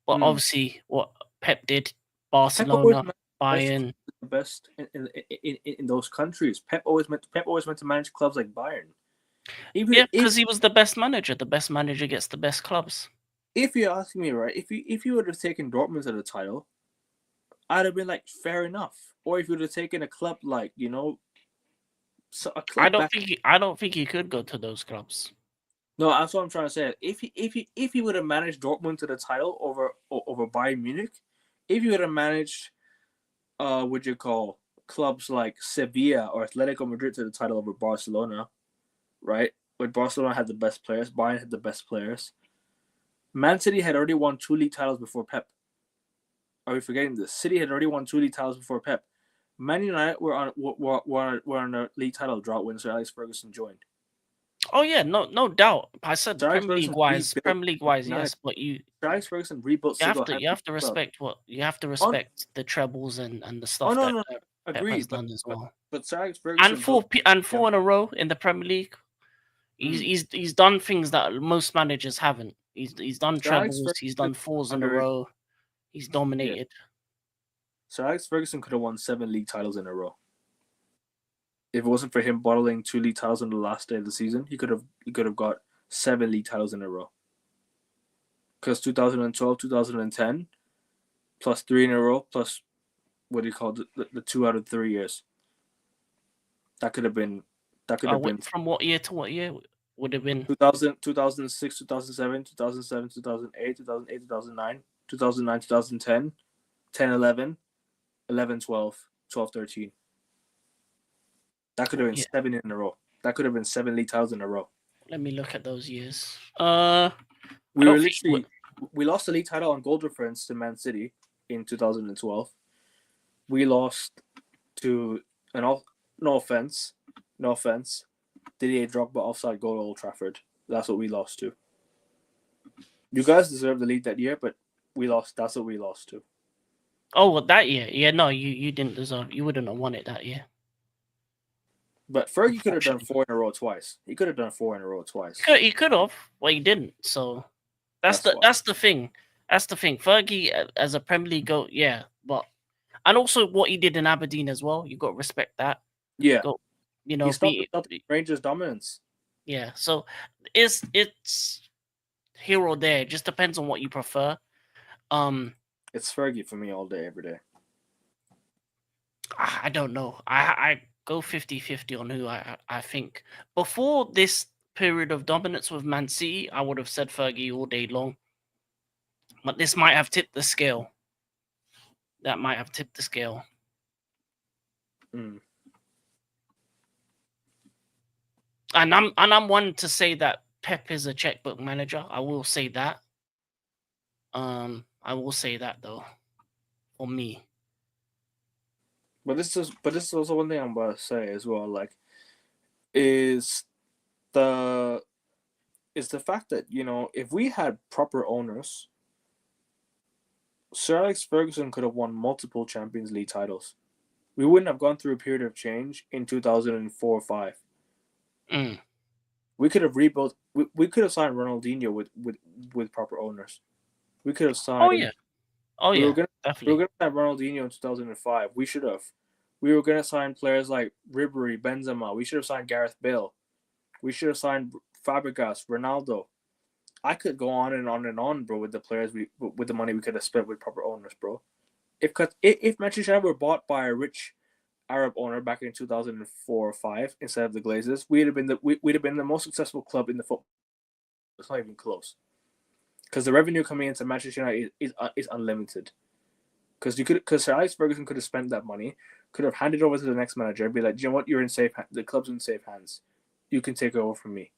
but obviously, what Pep did, Barcelona, Bayern, the best in those countries. Pep always went to manage clubs like Bayern. Because he was the best manager. The best manager gets the best clubs. If you're asking me, right, if you would have taken Dortmund to the title, I'd have been like, fair enough. Or if you would have taken a club like, you know, a club I don't think he could go to those clubs. No, that's what I'm trying to say. If he would have managed Dortmund to the title over Bayern Munich, if he would have managed, clubs like Sevilla or Atletico Madrid to the title over Barcelona, right? Where Barcelona had the best players, Bayern had the best players. Man City had already won 2 league titles before Pep. Are we forgetting this? City had already won 2 league titles before Pep. Man United were on a league title drought when Sir Alex Ferguson joined. Oh yeah, no doubt. I said Sir Alex Premier League wise, yes, but Sir Alex Ferguson rebuilt. you have to respect the trebles and the stuff that Pep has agreed, done as well. but Sir Alex Ferguson And four in a row in the Premier League. He's done things that most managers haven't. He's done trebles. He's done fours in a row. He's dominated. Sir Alex Ferguson could have won 7 league titles in a row. If it wasn't for him bottling 2 league titles on the last day of the season, he could have got 7 league titles in a row. Because 2012, 2010, plus 3 in a row, plus what do you call the 2 out of 3 years. That could have been. From what year to what year would have been? 2006, 2007, 2007, 2008, 2008, 2009, 2009, 2010, 10, 11, 11, 12, 12, 13. That could have been 7 in a row. That could have been 7 league titles in a row. Let me look at those years. We lost the league title on goal difference to Man City in 2012. We lost to no offense, Didier Drogba offside goal at Old Trafford. That's what we lost to. You guys deserve the league that year, but we lost. That's what we lost to. Oh, well, that year? Yeah, no, you didn't deserve. You wouldn't have won it that year. But Fergie could have done 4 in a row twice. He could have done 4 in a row twice. He could have. Well, he didn't. So that's the thing. That's the thing. Fergie as a Premier League GOAT, yeah, but and also what he did in Aberdeen as well. You got to respect that. Yeah. He stopped Rangers' dominance. Yeah. So it's here or there. It just depends on what you prefer. It's Fergie for me all day, every day. I don't know. I go 50-50 on who I think. Before this period of dominance with Man City, I would have said Fergie all day long. But this might have tipped the scale. That might have tipped the scale. Mm. And I'm one to say that Pep is a checkbook manager. I will say that. I will say that though. For me. But this is also one thing I'm about to say as well. Like, is the fact that, you know, if we had proper owners, Sir Alex Ferguson could have won multiple Champions League titles. We wouldn't have gone through a period of change in 2004 or 5. We could have rebuilt. We could have signed Ronaldinho with proper owners. We could have signed. We were gonna sign Ronaldinho in 2005. We should have. We were gonna sign players like Ribery, Benzema. We should have signed Gareth Bale. We should have signed Fabregas, Ronaldo. I could go on and on and on, bro, with the players with the money we could have spent with proper owners, bro. If Manchester United were bought by a rich Arab owner back in 2004 or 5 instead of the Glazers, we'd have been the most successful club in the football. It's not even close. Because the revenue coming into Manchester United is unlimited. Because Sir Alex Ferguson could have spent that money, could have handed over to the next manager, and be like, you know what, the club's in safe hands. You can take over from me.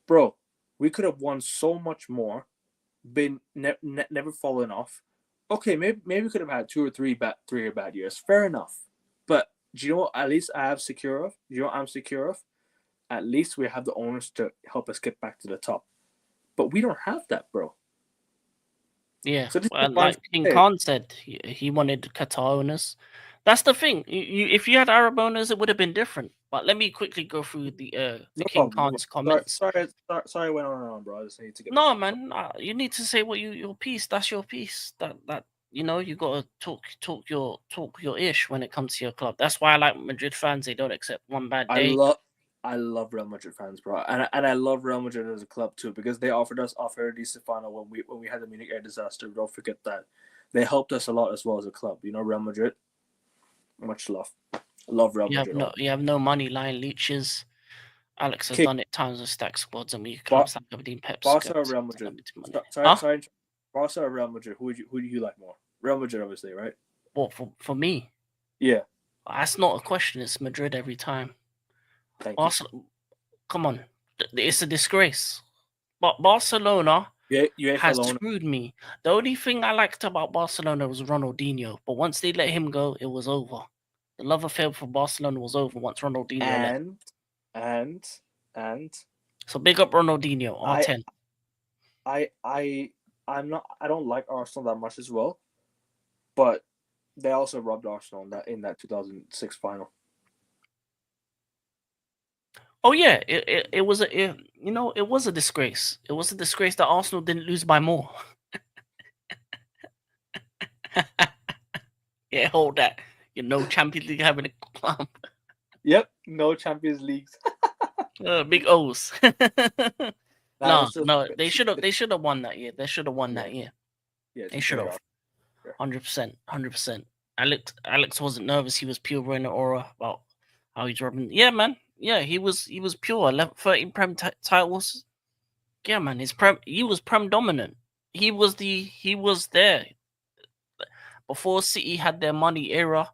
Bro, we could have won so much more, been never fallen off. Okay, maybe we could have had 2 or 3 bad years. Fair enough. But do you know what at least I have secure of? Do you know what I'm secure of? At least we have the owners to help us get back to the top. But we don't have that, bro. Yeah, so like King Khan said, he wanted Qatar owners. That's the thing. If you had Arab owners, it would have been different. But let me quickly go through the King Khan's comments. Sorry, I went on and on, bro. I just need to get. No, man, you need to say what your piece. That's your piece. That you know, you gotta talk your ish when it comes to your club. That's why I like Madrid fans. They don't accept one bad day. I love Real Madrid fans, bro, and I love Real Madrid as a club too, because they offered us Di Stefano when we had the Munich air disaster. Don't forget that. They helped us a lot as well as a club. You know, Real Madrid. Much love. I love Real Madrid. You have no money, lying leeches. Alex has done it times with stack squads, and we clubs like Aberdeen, Pep. Barca or Real Madrid? Sorry. Barca or Real Madrid? Who do you like more? Real Madrid, obviously, right? What for me? Yeah. That's not a question. It's Madrid every time. Thank you. Come on, it's a disgrace. But Barcelona UEFA has loan. screwed me. The only thing I liked about Barcelona was Ronaldinho, but once they let him go, it was over. The love affair for Barcelona was over once Ronaldinho left. And So big up Ronaldinho, I R10. I don't like Arsenal that much as well, but they also robbed Arsenal in that 2006 final. Oh yeah, it was it was a disgrace. It was a disgrace that Arsenal didn't lose by more. Yeah, hold that. Champions League having a club. Yep, no Champions Leagues. Big O's. No, Fair. they should have won that year. They should have won that year. Yeah, They should have. 100%, 100%. Alex wasn't nervous. He was pure in the aura about how he's rubbing. Yeah, man. Yeah, he was pure. 11, 13 Prem titles. Yeah, man. He was Prem dominant. He was there before City had their money era.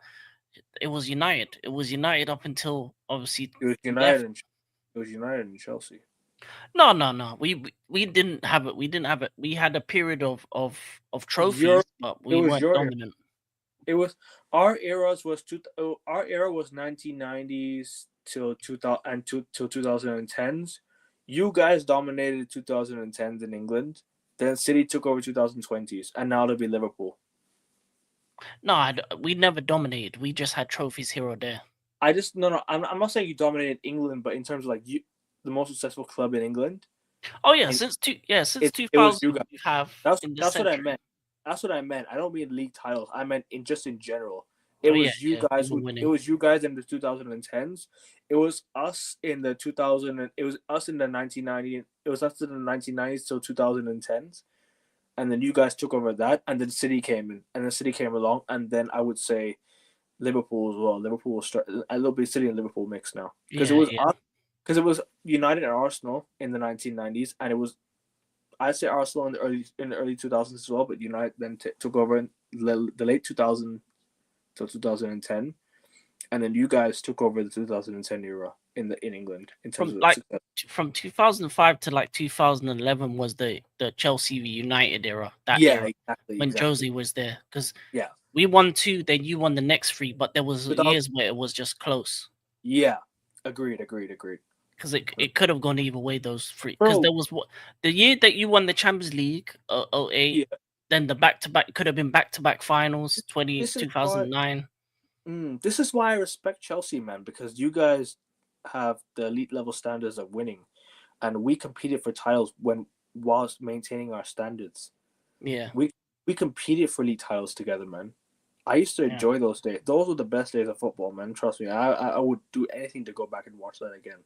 It was United. It was United up until obviously. It was United and Chelsea. No. We didn't have it. We didn't have it. We had a period of trophies, but we weren't dominant. It was our era was 1990s till 2000 and till 2010s. You guys dominated 2010s in England. Then City took over 2020s, and now it'll be Liverpool. No, we never dominated. We just had trophies here or there. I'm not saying you dominated England, but in terms of the most successful club in England. Oh yeah, since 2000 it was you guys. We have. That's what I meant. That's what I meant. I don't mean league titles. I meant in general. It was you guys. It was you guys in the 2010s. It was us in the 2000. It was us in the 1990. It was us in the 1990s till 2010s, and then you guys took over that, and then City came in, and then City came along, and then I would say Liverpool as well. Liverpool will start a little bit City and Liverpool mix now because it was United and Arsenal in the 1990s, and it was. I'd say Arsenal in the early 2000s as well, but United then took over in the late 2000 till 2010, and then you guys took over the 2010 era in England in terms from 2005 to 2011 was the Chelsea United era. Exactly when Josie was there, because yeah, we won 2, then you won the next 3, but there was years where it was just close. Yeah, agreed. Because it could have gone either way, those 3. Because there was the year that you won the Champions League, 08, then the back-to-back could have been back-to-back finals, 2009. This is why I respect Chelsea, man, because you guys have the elite level standards of winning, and we competed for titles whilst maintaining our standards. Yeah. We competed for elite titles together, man. I used to enjoy those days. Those were the best days of football, man. Trust me. I would do anything to go back and watch that again.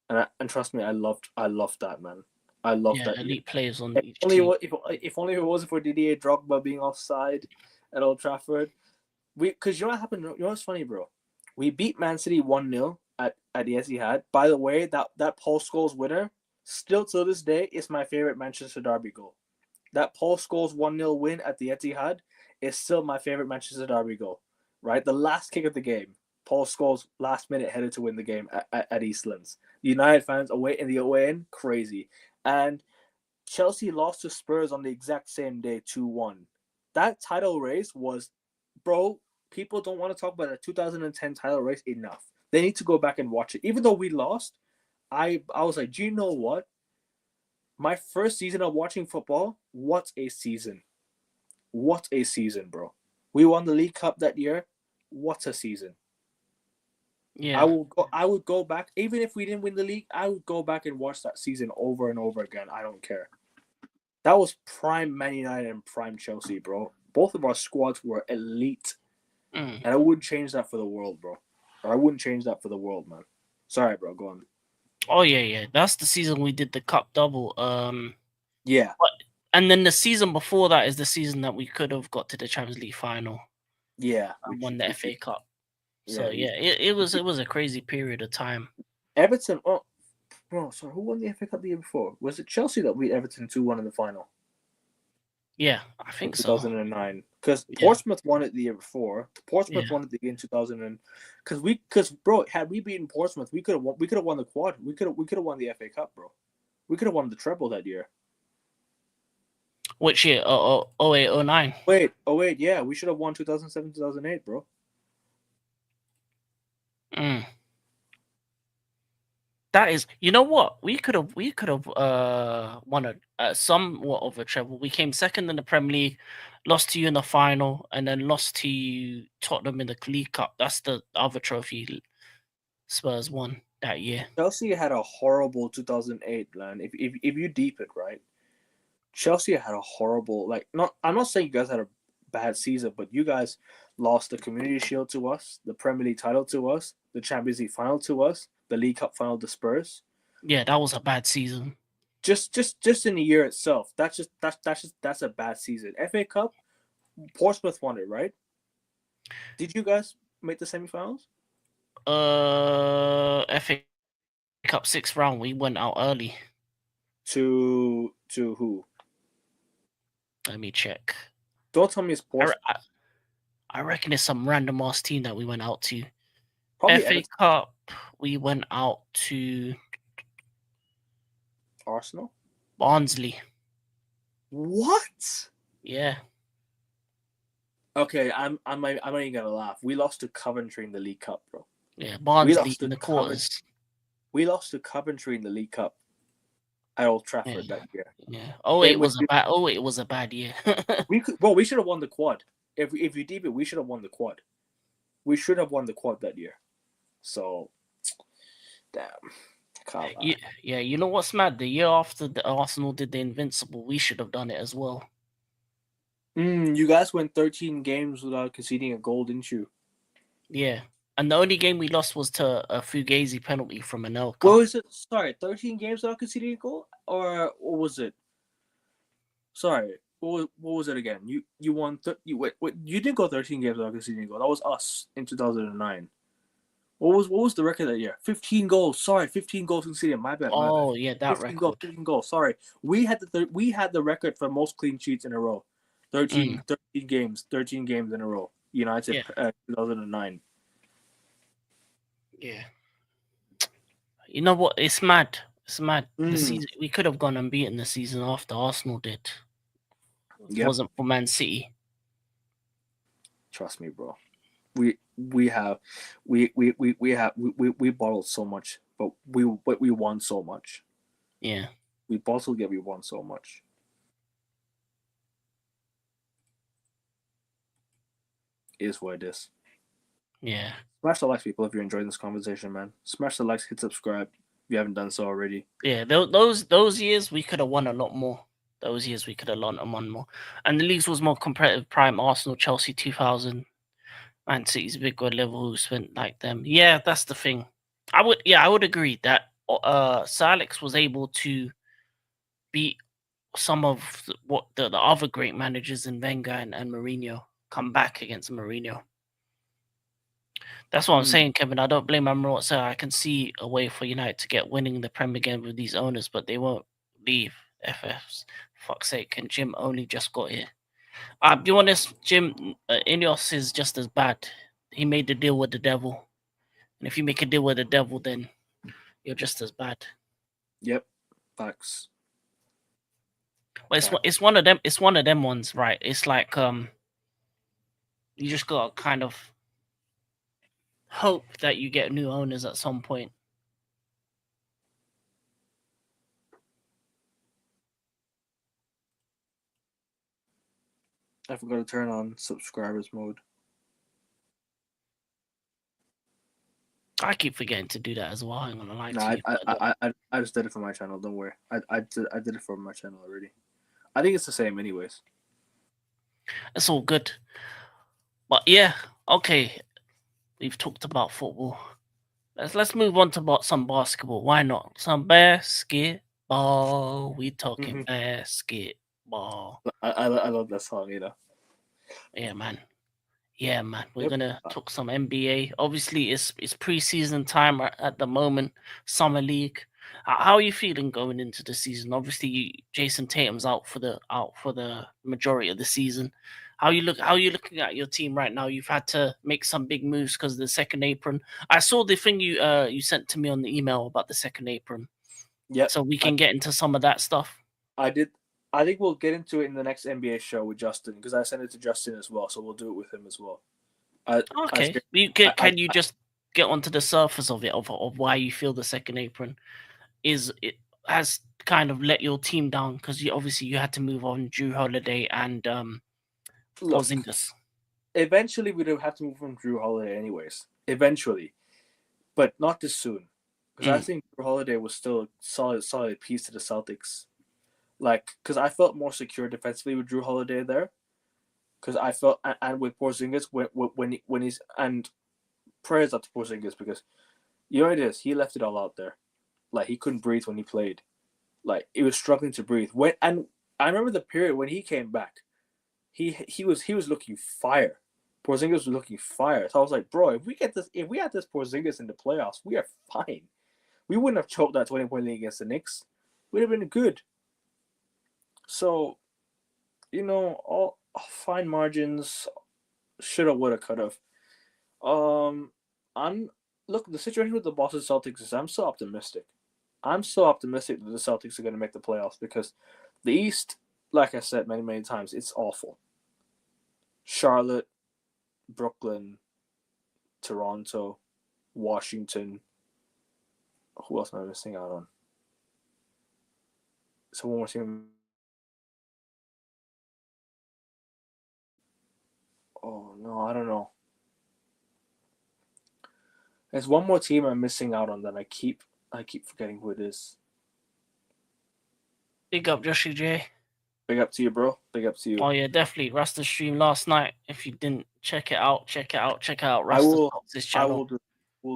And trust me, I loved that, man. I loved that. Elite players on each team. If only it wasn't for Didier Drogba being offside at Old Trafford. Because you know what happened? You know what's funny, bro? We beat Man City 1-0 at the Etihad. By the way, that Paul Scholes winner, still to this day, is my favorite Manchester Derby goal. That Paul Scholes 1-0 win at the Etihad is still my favorite Manchester Derby goal. Right? The last kick of the game. Paul Scholes last minute headed to win the game at Eastlands. The United fans away end, crazy. And Chelsea lost to Spurs on the exact same day, 2-1. That title race was, bro, people don't want to talk about the 2010 title race enough. They need to go back and watch it. Even though we lost, I was like, do you know what? My first season of watching football, what a season. What a season, bro. We won the League Cup that year. What a season. Yeah, I would go back, even if we didn't win the league, I would go back and watch that season over and over again. I don't care. That was prime Man United and prime Chelsea, bro. Both of our squads were elite. And I wouldn't change that for the world, bro. Or I wouldn't change that for the world, man. Sorry, bro, go on. Oh yeah. That's the season we did the cup double. Yeah. And then the season before that is the season that we could have got to the Champions League final. Yeah. And won the FA Cup. So it was a crazy period of time. Everton, bro, so who won the FA Cup the year before? Was it Chelsea that beat Everton 2-1 in the final? Yeah, I think 2009. Because Portsmouth won it the year before. Portsmouth won it the year in 2000. Because bro, had we beaten Portsmouth, we could have won the quad. We could have won the FA Cup, bro. We could have won the treble that year. Which year? 08, 09. Wait, yeah, we should have won 2007, 2008, bro. That is, you know what? We could have won somewhat of a treble. We came second in the Premier League, lost to you in the final, and then lost to Tottenham in the League Cup. That's the other trophy Spurs won that year. Chelsea had a horrible 2008, man. If you deep it, right? Chelsea had a horrible, I'm not saying you guys had a bad season, but you guys lost the Community Shield to us, the Premier League title to us, the Champions League final to us, the League Cup final to Spurs. Yeah, that was a bad season. Just in the year itself, that's a bad season. FA Cup, Portsmouth won it, right? Did you guys make the semifinals? FA Cup 6th round, we went out early. To who? Let me check. Don't tell me it's Portsmouth. I reckon it's some random ass team that we went out to. Probably FA Everton. Cup, we went out to Arsenal. Barnsley. What? Yeah. Okay, I'm not even gonna laugh. We lost to Coventry in the League Cup, bro. Yeah, Barnsley in the quarters. We lost to Coventry in the League Cup at Old Trafford that year. Yeah. It was a bad year. We should have won the quad. If you deep it, we should have won the quad. We should have won the quad that year. So, damn. Yeah, you know what's mad? The year after the Arsenal did the Invincible, we should have done it as well. You guys went 13 games without conceding a goal, didn't you? Yeah. And the only game we lost was to a Fugazi penalty from Anelka. What was it? Sorry, 13 games without conceding a goal? Or what was it? Sorry, what was it again? You won. You didn't go 13 games without conceding a goal. That was us in 2009. What was the record that year? 15 goals. Sorry, 15 goals conceded. My bad. Oh yeah, that 15 record. 15 goals. Sorry, we had the record for most clean sheets in a row. 13 games in a row. United, 2009. Yeah. You know what? It's mad. The season, we could have gone unbeaten the season after Arsenal did. It wasn't for Man City. Trust me, bro. We bottled so much, but we won so much. Yeah. We bottled yet we won so much. It is what it is. Yeah. Smash the likes, people, if you're enjoying this conversation, man. Smash the likes, hit subscribe if you haven't done so already. Yeah, those years we could have won a lot more. Those years we could have won more. And the leagues was more competitive. Prime Arsenal, Chelsea 2000. Man City's a big good level who spent like them. Yeah, that's the thing. I would agree that Sir Alex was able to beat some of the other great managers in Wenger and Mourinho come back against Mourinho. That's what I'm saying, Kevin. I don't blame Amrabat. So I can see a way for United to get winning the Prem again with these owners, but they won't leave. FFs, fuck's sake, and Jim only just got here. I'll be honest, Jim, Ineos is just as bad. He made the deal with the devil. And if you make a deal with the devil, then you're just as bad. Yep. Facts. But it's one of them. It's one of them ones, right? It's like you just gotta kind of hope that you get new owners at some point. I forgot to turn on subscribers mode. I keep forgetting to do that as well. I'm gonna lie to you. I just did it for my channel. Don't worry. I did it for my channel already. I think it's the same, anyways. It's all good. But yeah, okay. We've talked about football. Let's move on to some basketball. Why not? Some basketball. We talking basketball. I love that song, Yeah, man. We're gonna talk some NBA. Obviously, it's preseason time at the moment. Summer League. How are you feeling going into the season? Obviously, Jason Tatum's out for the majority of the season. How are you looking at your team right now? You've had to make some big moves because of the second apron. I saw the thing you sent to me on the email about the second apron. Yeah. So we can get into some of that stuff. I did I think we'll get into it in the next NBA show with Justin because I sent it to Justin as well, so we'll do it with him as well. Okay. Can you just get onto the surface of it of why you feel the second apron it has kind of let your team down because obviously you had to move on Drew Holiday and look, Porzingis. eventually we'd have to move from Drew Holiday anyways. Eventually, but not this soon because I think Drew Holiday was still a solid piece to the Celtics. Like, because I felt more secure defensively with Drew Holiday there. Because I felt, and with Porzingis, when he's, and prayers up to Porzingis because, you know what it is, he left it all out there. Like, he couldn't breathe when he played. Like, he was struggling to breathe. And I remember the period when he came back, he was looking fire. Porzingis was looking fire. So I was like, bro, if we had this Porzingis in the playoffs, we are fine. We wouldn't have choked that 20-point lead against the Knicks. We'd have been good. So, all fine margins, shoulda, woulda, coulda. Look, the situation with the Boston Celtics is I'm so optimistic. I'm so optimistic that the Celtics are going to make the playoffs because the East, like I said many times, it's awful. Charlotte, Brooklyn, Toronto, Washington. Who else am I missing out on? So one more team. Oh no, I don't know. There's one more team I'm missing out on that I keep forgetting who it is. Big up Joshie J. Big up to you, bro. Big up to you. Oh yeah, definitely. Rasta stream last night. If you didn't check it out. Check out I Rasta will. Fox's channel. I will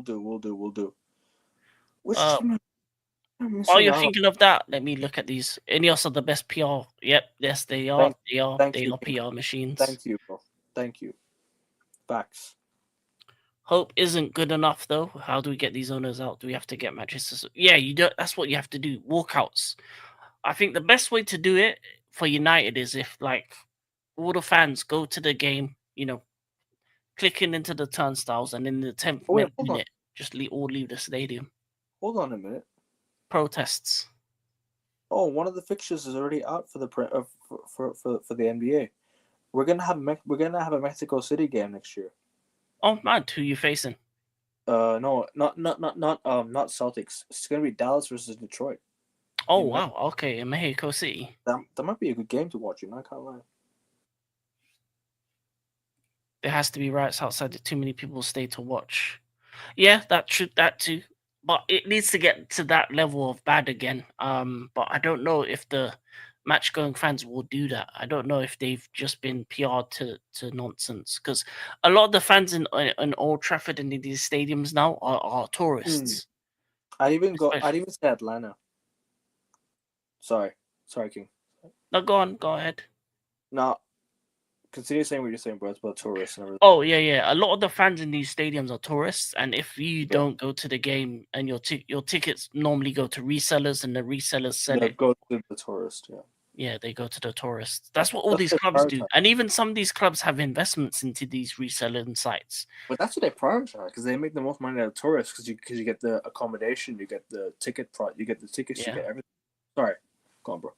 do. We'll do. Which team I'm while you're out thinking of that, let me look at these. Any are the best PR? Yep, yes, they are. They are PR machines. Thank you, bro. Thank you. Facts. Hope isn't good enough though. How do we get these owners out? Do we have to get mattresses? Yeah, you do. That's what you have to do. Walkouts. I think the best way to do it for United is if like all the fans go to the game, clicking into the turnstiles, and in the 10th minute, just leave the stadium. Hold on a minute. Protests. Oh, one of the fixtures is already out for the for the NBA. We're gonna have a Mexico City game next year. Oh man, who you facing? No, not Celtics. It's gonna be Dallas versus Detroit. Oh wow, okay, in Mexico City. That might be a good game to watch. I can't lie. There has to be riots outside that too many people stay to watch. Yeah, that too. But it needs to get to that level of bad again. But I don't know if the match going fans will do that. I don't know if they've just been PR'd to nonsense because a lot of the fans in Old Trafford and in these stadiums now are tourists. I'd even say Atlanta. Sorry, King. No, go ahead. No, continue saying what you're saying, bro. It's about tourists and everything. Oh yeah. A lot of the fans in these stadiums are tourists, and if you don't go to the game and your tickets normally go to resellers, and the resellers sell it. Go to the tourist. Yeah, they go to the tourists. That's what all these clubs do, and even some of these clubs have investments into these reselling sites. But that's what they prioritize because they make the most money out of tourists because you get the accommodation, you get the ticket you get the tickets, you get everything. Sorry, go on, bro.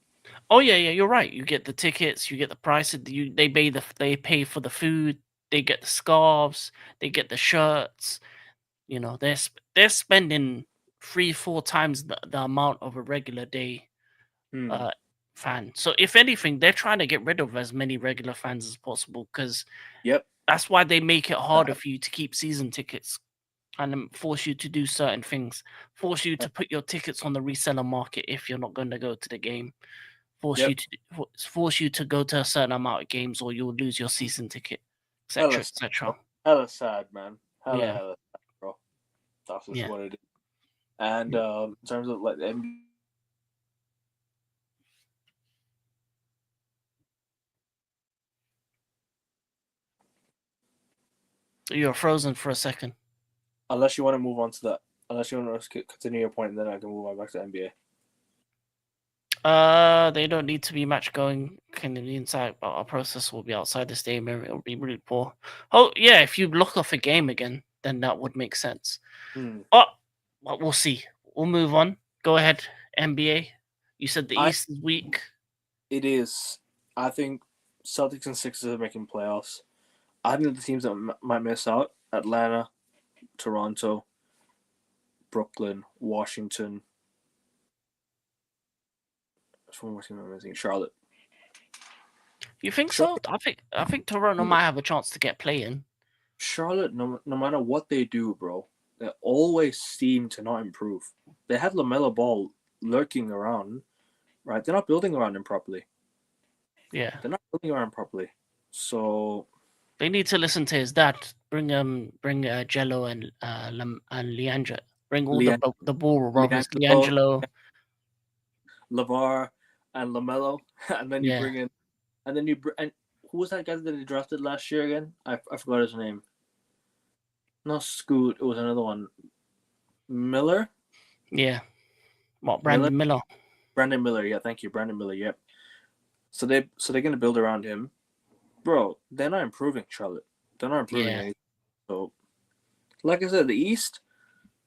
Oh yeah, you're right. You get the tickets, you get the price. They pay for the food. They get the scarves. They get the shirts. They're spending 3-4 times the amount of a regular day fan. So if anything, they're trying to get rid of as many regular fans as possible because that's why they make it harder for you to keep season tickets and force you to do certain things. Force you to put your tickets on the reseller market if you're not going to go to the game. Force you to go to a certain amount of games or you'll lose your season ticket, etc. etc. Hella sad, man. Hella sad, bro. That's just what it is. And in terms of like the NBA, you're frozen for a second. Unless you want to move on to that. Unless you want to continue your point, and then I can move on back to NBA. They don't need to be match going kind of inside, but our process will be outside the stadium area. It'll be really poor. Oh yeah, if you lock off a game again, then that would make sense. But we'll see. We'll move on. Go ahead, NBA. You said the East is weak. It is. I think Celtics and Sixers are making playoffs. I think the teams that might miss out: Atlanta, Toronto, Brooklyn, Washington. Which one more team am I missing? Charlotte. You think so? Charlotte. I think Toronto might have a chance to get play in. Charlotte, no matter what they do, bro, they always seem to not improve. They have LaMelo Ball lurking around, right? They're not building around him properly. Yeah, They're not building around him properly. So they need to listen to his dad. Bring Jello and Leandro. Bring all the Ball brothers, Leangelo, Leangelo. LeVar, and LaMelo, and then you Yeah, bring in, and then and who was that guy that they drafted last year again? I forgot his name. Not Scoot. It was another one. Miller. yeah. What, Brandon Miller? Brandon Miller. Yeah, thank you, Brandon Miller. Yep. So they're gonna build around him, bro. They're not improving, Charlotte. They're not improving Yeah, anything. So, like I said, the East.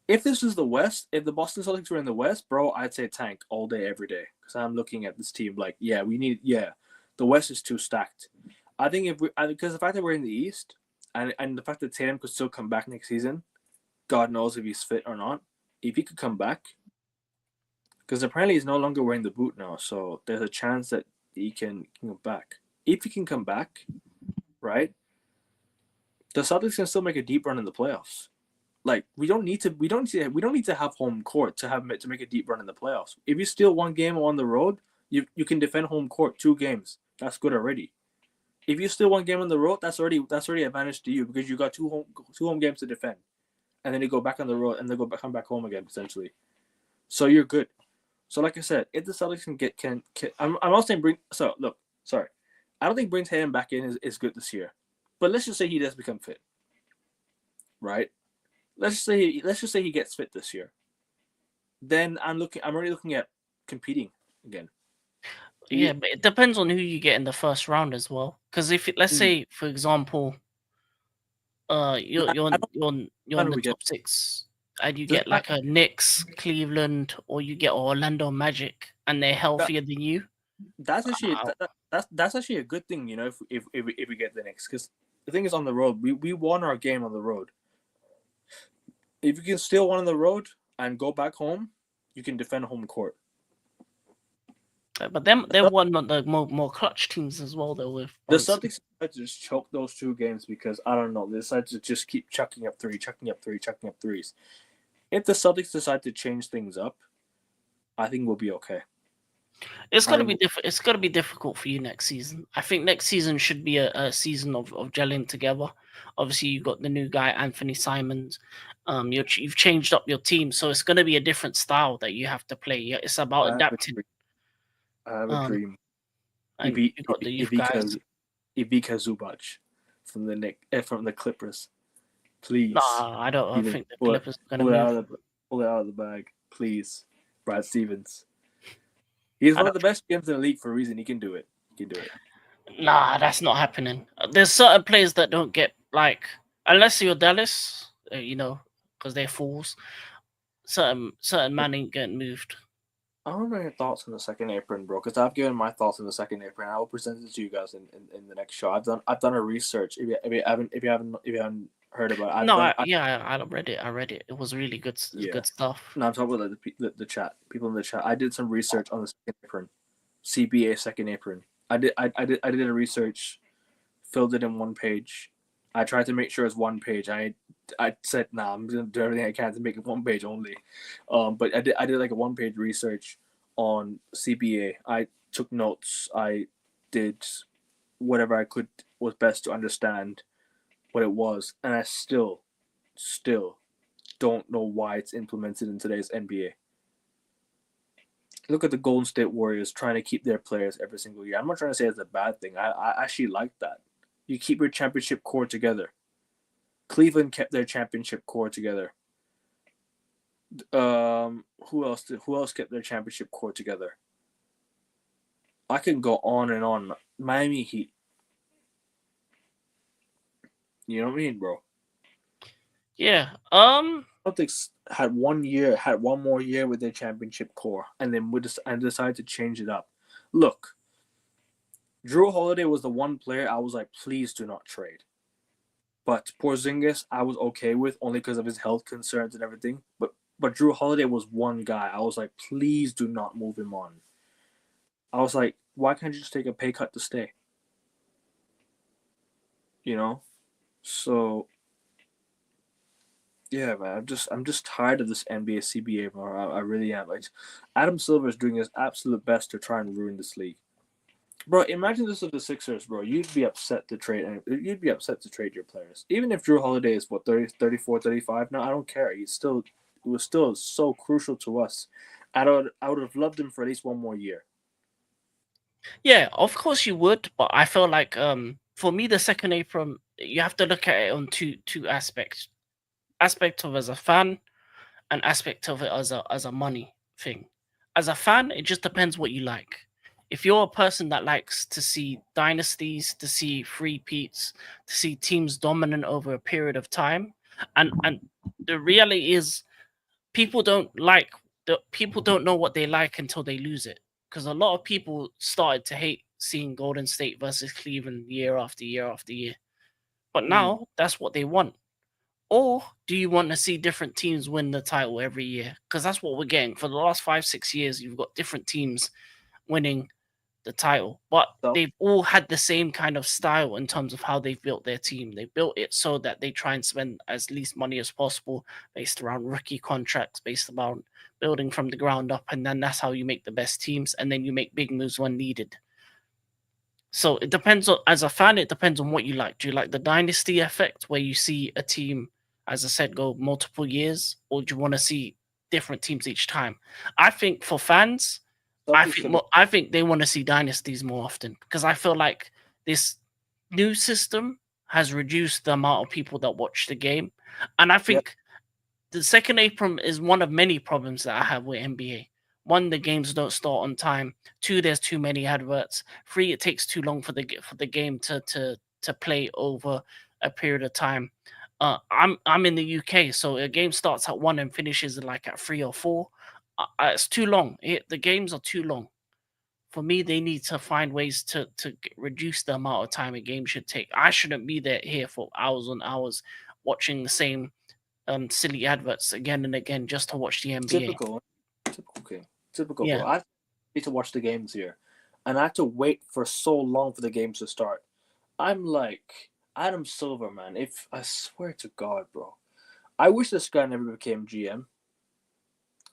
If this was the West, if the Boston Celtics were in the West, bro, I'd say tank all day, every day. Because I'm looking at this team like, yeah, the West is too stacked. I think because the fact that we're in the East, and the fact that Tatum could still come back next season, God knows if he's fit or not. If he could come back, because apparently he's no longer wearing the boot now, so there's a chance that he can come back. If he can come back, right, the Celtics can still make a deep run in the playoffs. Like we don't need to have home court to make a deep run in the playoffs. If you steal one game on the road, you can defend home court 2 games. That's good already. If you steal one game on the road, that's already advantage to you because you got two home games to defend, and then you go back on the road and then come back home again potentially. So you're good. So like I said, if the Celtics can I'm not saying I don't think bringing Tatum back in is good this year, but let's just say he does become fit, right? Let's just say he gets fit this year. Then I'm already looking at competing again. yeah, but it depends on who you get in the first round as well. Because let's say, for example, you're in the top 6, and you get like a Knicks, Cleveland, or you get Orlando Magic, and they're healthier than you. That's actually that's actually a good thing, you know, if we get the Knicks, because the thing is on the road, we won our game on the road. If you can steal one on the road and go back home, you can defend home court. But they're one of the more clutch teams as well, though. With the Celtics decided to just choke those 2 games because I don't know, they decided to just keep chucking up threes. If the Celtics decide to change things up, I think we'll be okay. It's gonna be different. It's gonna be difficult for you next season. I think next season should be a season of gelling together. Obviously, you've got the new guy Anthony Simons. You've changed up your team, so it's gonna be a different style that you have to play. It's about adapting. I have a dream. And you got the youth guys. Ivica Zubac from the Clippers. Please. Nah, I don't think the Clippers are gonna pull it out of the bag, please. Brad Stevens. He's one of the best games in the league for a reason. He can do it. Nah, that's not happening. There's certain players that don't get, like, unless you're Dallas, because they're fools. Certain man ain't getting moved. I don't know your thoughts on the second apron, bro, because I've given my thoughts on the second apron. I will present it to you guys in the next show. I've done a research. If you haven't heard about it, I read it. I read it. It was really good. Good stuff. No, I'm talking about the chat. People in the chat. I did some research on the second apron, CBA second apron. I did a research, filled it in 1 page. I tried to make sure it's 1 page. I said, nah, I'm gonna do everything I can to make it 1 page only. But I did like a 1 page research on CBA. I took notes. I did whatever I could was best to understand what it was, and I still don't know why it's implemented in today's NBA. Look at the Golden State Warriors trying to keep their players every single year. I'm not trying to say it's a bad thing. I actually like that. You keep your championship core together. Cleveland kept their championship core together. Who else kept their championship core together? I can go on and on. Miami Heat. You know what I mean, bro? Yeah. Celtics had 1 more year with their championship core, and then decided to change it up. Look, Drew Holiday was the one player I was like, please do not trade. But Porzingis, I was okay with only because of his health concerns and everything. But Drew Holiday was one guy I was like, please do not move him on. I was like, why can't you just take a pay cut to stay? You know, so yeah, man. I'm just tired of this NBA CBA, bro. I really am. Like, Adam Silver is doing his absolute best to try and ruin this league. Bro, imagine this with the Sixers, bro. You'd be upset to trade, and you'd be upset to trade your players. Even if Drew Holiday is what 30, 34, 35. No, I don't care. It was still so crucial to us. I would have loved him for at least one more year. Yeah, of course you would, but I feel like for me the second April you have to look at it on two aspects. Aspect of as a fan and aspect of it as a money thing. As a fan, it just depends what you like. If you're a person that likes to see dynasties, to see three-peats, to see teams dominant over a period of time, and the reality is people don't know what they like until they lose it. Because a lot of people started to hate seeing Golden State versus Cleveland year after year after year. But now that's what they want. Or do you want to see different teams win the title every year? Because that's what we're getting. For the last 5, 6 years, you've got different teams winning the title, but So they've all had the same kind of style in terms of how they've built their team. They built it so that they try and spend as least money as possible based around rookie contracts, based around building from the ground up. And then that's how you make the best teams. And then you make big moves when needed. So it depends on, as a fan, it depends on what you like. Do you like the dynasty effect where you see a team, as I said, go multiple years, or do you want to see different teams each time? I think for fans, Celtics should have. I think they want to see dynasties more often because I feel like this new system has reduced the amount of people that watch the game, and I Yeah, think the second April is one of many problems that I have with NBA. One, the games don't start on time. Two, there's too many adverts. Three, it takes too long for the game to play over a period of time. I'm in the UK, so a game starts at 1 and finishes like at 3 or 4. It's too long. The games are too long. For me, they need to find ways to reduce the amount of time a game should take. I shouldn't be there here for hours on hours watching the same silly adverts again and again just to watch the NBA. typical, typical king, typical, bro. Yeah, I need to watch the games here, and I had to wait for so long for the games to start. I'm like Adam Silver, man. If I swear to God, bro, I wish this guy never became GM.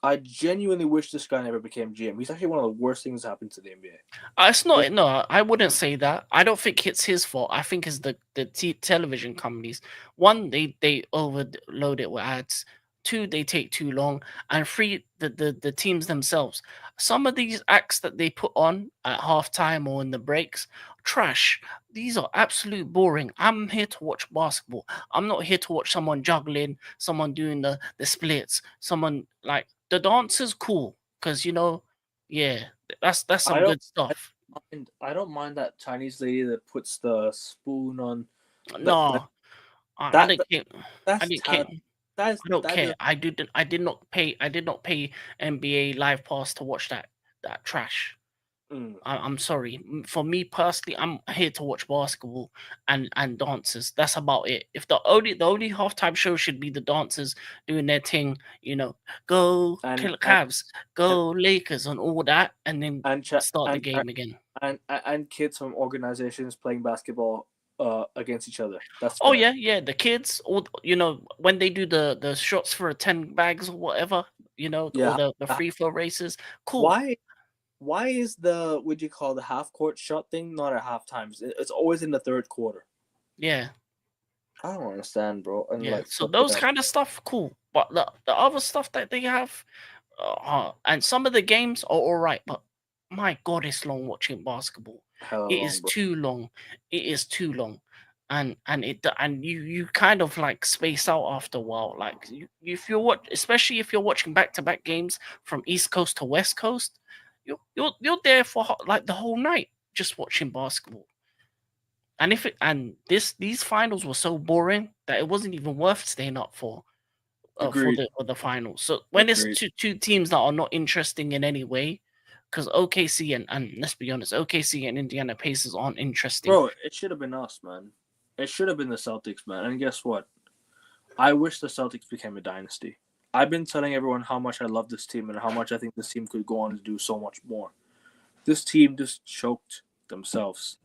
I genuinely wish this guy never became GM. He's actually one of the worst things that happened to the NBA. it's not. No, I wouldn't say that. I don't think it's his fault. I think it's the television companies. One, they overload it with ads. Two, they take too long, and three, the teams themselves. Some of these acts that they put on at halftime or in the breaks, trash. These are absolute boring. I'm here to watch basketball. I'm not here to watch someone juggling, someone doing the splits, someone like the dance is cool because yeah, that's I some don't good stuff. I don't mind that Chinese lady that puts the spoon on that No, I that, didn't care. I that's didn't care. talent. That is I don't that care. is I did not pay. I did not pay NBA Live Pass to watch that trash. mm, I'm sorry. For me personally, I'm here to watch basketball and dances. That's about it. If the only halftime show should be the dancers doing their thing, go and kill and Cavs, and go Lakers, and all that, and then and start the game again. and kids from organizations playing basketball against each other. That's Oh fair. yeah, yeah. The kids, or when they do the shots for 10 bags or whatever, or Yeah. the free throw races. Cool. Why why is the what do you call the half court shot thing not at half times? It's always in the third quarter. Yeah, I don't understand, bro. And yeah. like So for those real. kind of stuff, cool. But the other stuff that they have, and some of the games are all right, but my God, it's long watching basketball. Hella It is long, bro. too long. It is too long, and you kind of like space out after a while. Like if you're especially if you're watching back to back games from East Coast to West Coast, you're there for like the whole night just watching basketball. And if it and these finals were so boring that it wasn't even worth staying up for Agreed. the finals. So when it's Agreed. two teams that are not interesting in any way, because OKC and let's be honest, OKC and Indiana Pacers aren't interesting. Bro, it should have been us, man. It should have been the Celtics, man. And guess what? I wish the Celtics became a dynasty. I've been telling everyone how much I love this team and how much I think this team could go on to do so much more. This team just choked themselves.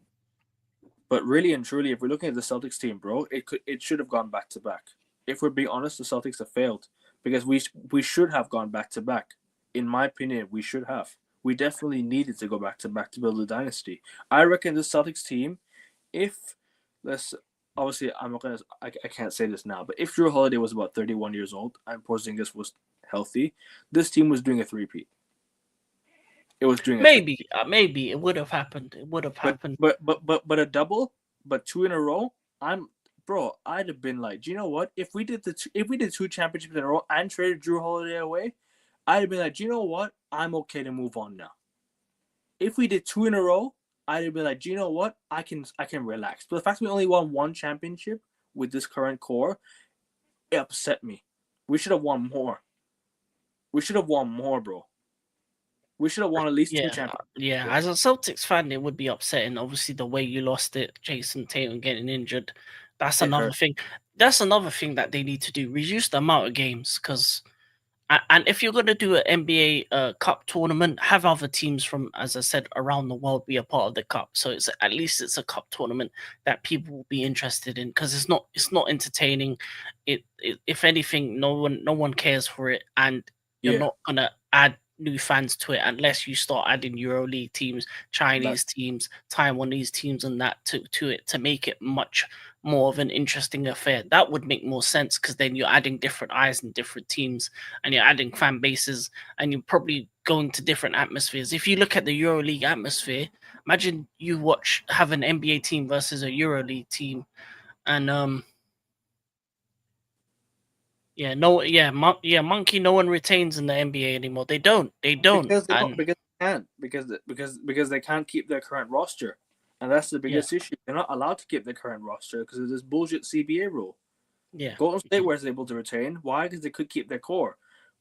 But really and truly, if we're looking at the Celtics team, bro, it should have gone back to back. If we're being honest, the Celtics have failed because we should have gone back to back. In my opinion, we should have. We definitely needed to go back to back to build a dynasty. I reckon the Celtics team, if let's obviously I can't say this now, but if Drew Holiday was about 31 years old and Porzingis was healthy, this team was doing a three-peat. It was doing maybe it would have happened. It would have happened. But a double, but 2 in a row. I'd have been like, do you know what? If we did 2 championships in a row and traded Drew Holiday away, I'd have been like, do you know what? I'm okay to move on now. If we did 2 in a row, I'd have been like, do you know what? I can relax. But the fact we only won 1 championship with this current core, it upset me. We should have won more. We should have won more, bro. We should have won at least 2 championships. Yeah, as a Celtics fan, it would be upsetting. Obviously, the way you lost it, Jason Tatum getting injured, that's another thing. That's another thing that they need to do. Reduce the amount of games, because and if you're going to do an NBA Cup tournament, have other teams from, as I said, around the world be a part of the Cup. So it's at least it's a Cup tournament that people will be interested in, because it's not entertaining. If anything, no one cares for it, and you're not gonna add new fans to it unless you start adding EuroLeague teams, Chinese teams, Taiwanese teams, and that to it to make it much more of an interesting affair. That would make more sense, because then you're adding different eyes and different teams, and you're adding fan bases, and you're probably going to different atmospheres. If you look at the EuroLeague atmosphere, imagine you have an NBA team versus a EuroLeague team, and Monkey. No one retains in the NBA anymore. They don't. Because they can't keep their current roster, and that's the biggest issue. They're not allowed to keep their current roster because of this bullshit CBA rule. Yeah, Golden State was able to retain. Why? Because they could keep their core.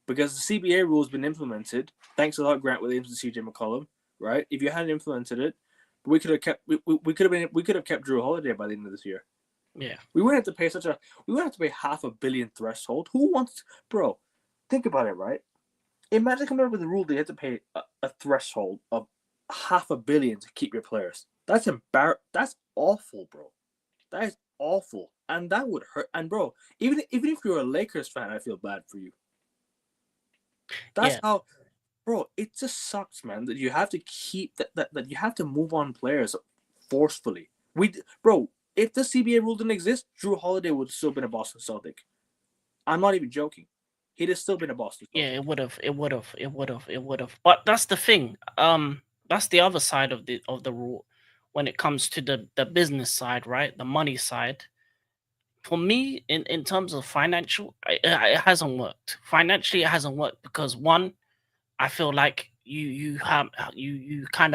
Because the CBA rule has been implemented. Thanks a lot, Grant Williams and CJ McCollum. Right? If you hadn't implemented it, we could have kept Drew Holiday by the end of this year. Yeah, we wouldn't have to pay $500 million threshold. Who wants, bro? Think about it, right? Imagine coming up with a rule they had to pay a threshold of $500 million to keep your players. That's That's awful, bro. That is awful, and that would hurt. And bro, even if you're a Lakers fan, I feel bad for you. That's how, bro. It just sucks, man. That you have to keep that you have to move on players forcefully. If the CBA rule didn't exist, Drew Holiday would have still been a Boston Celtic. I'm not even joking. He'd have still been a Boston Celtic. Yeah, it would have. But that's the thing. That's the other side of the rule when it comes to the business side, right? The money side. For me, in terms of financial, it hasn't worked. Financially, it hasn't worked because, one, I feel like you kind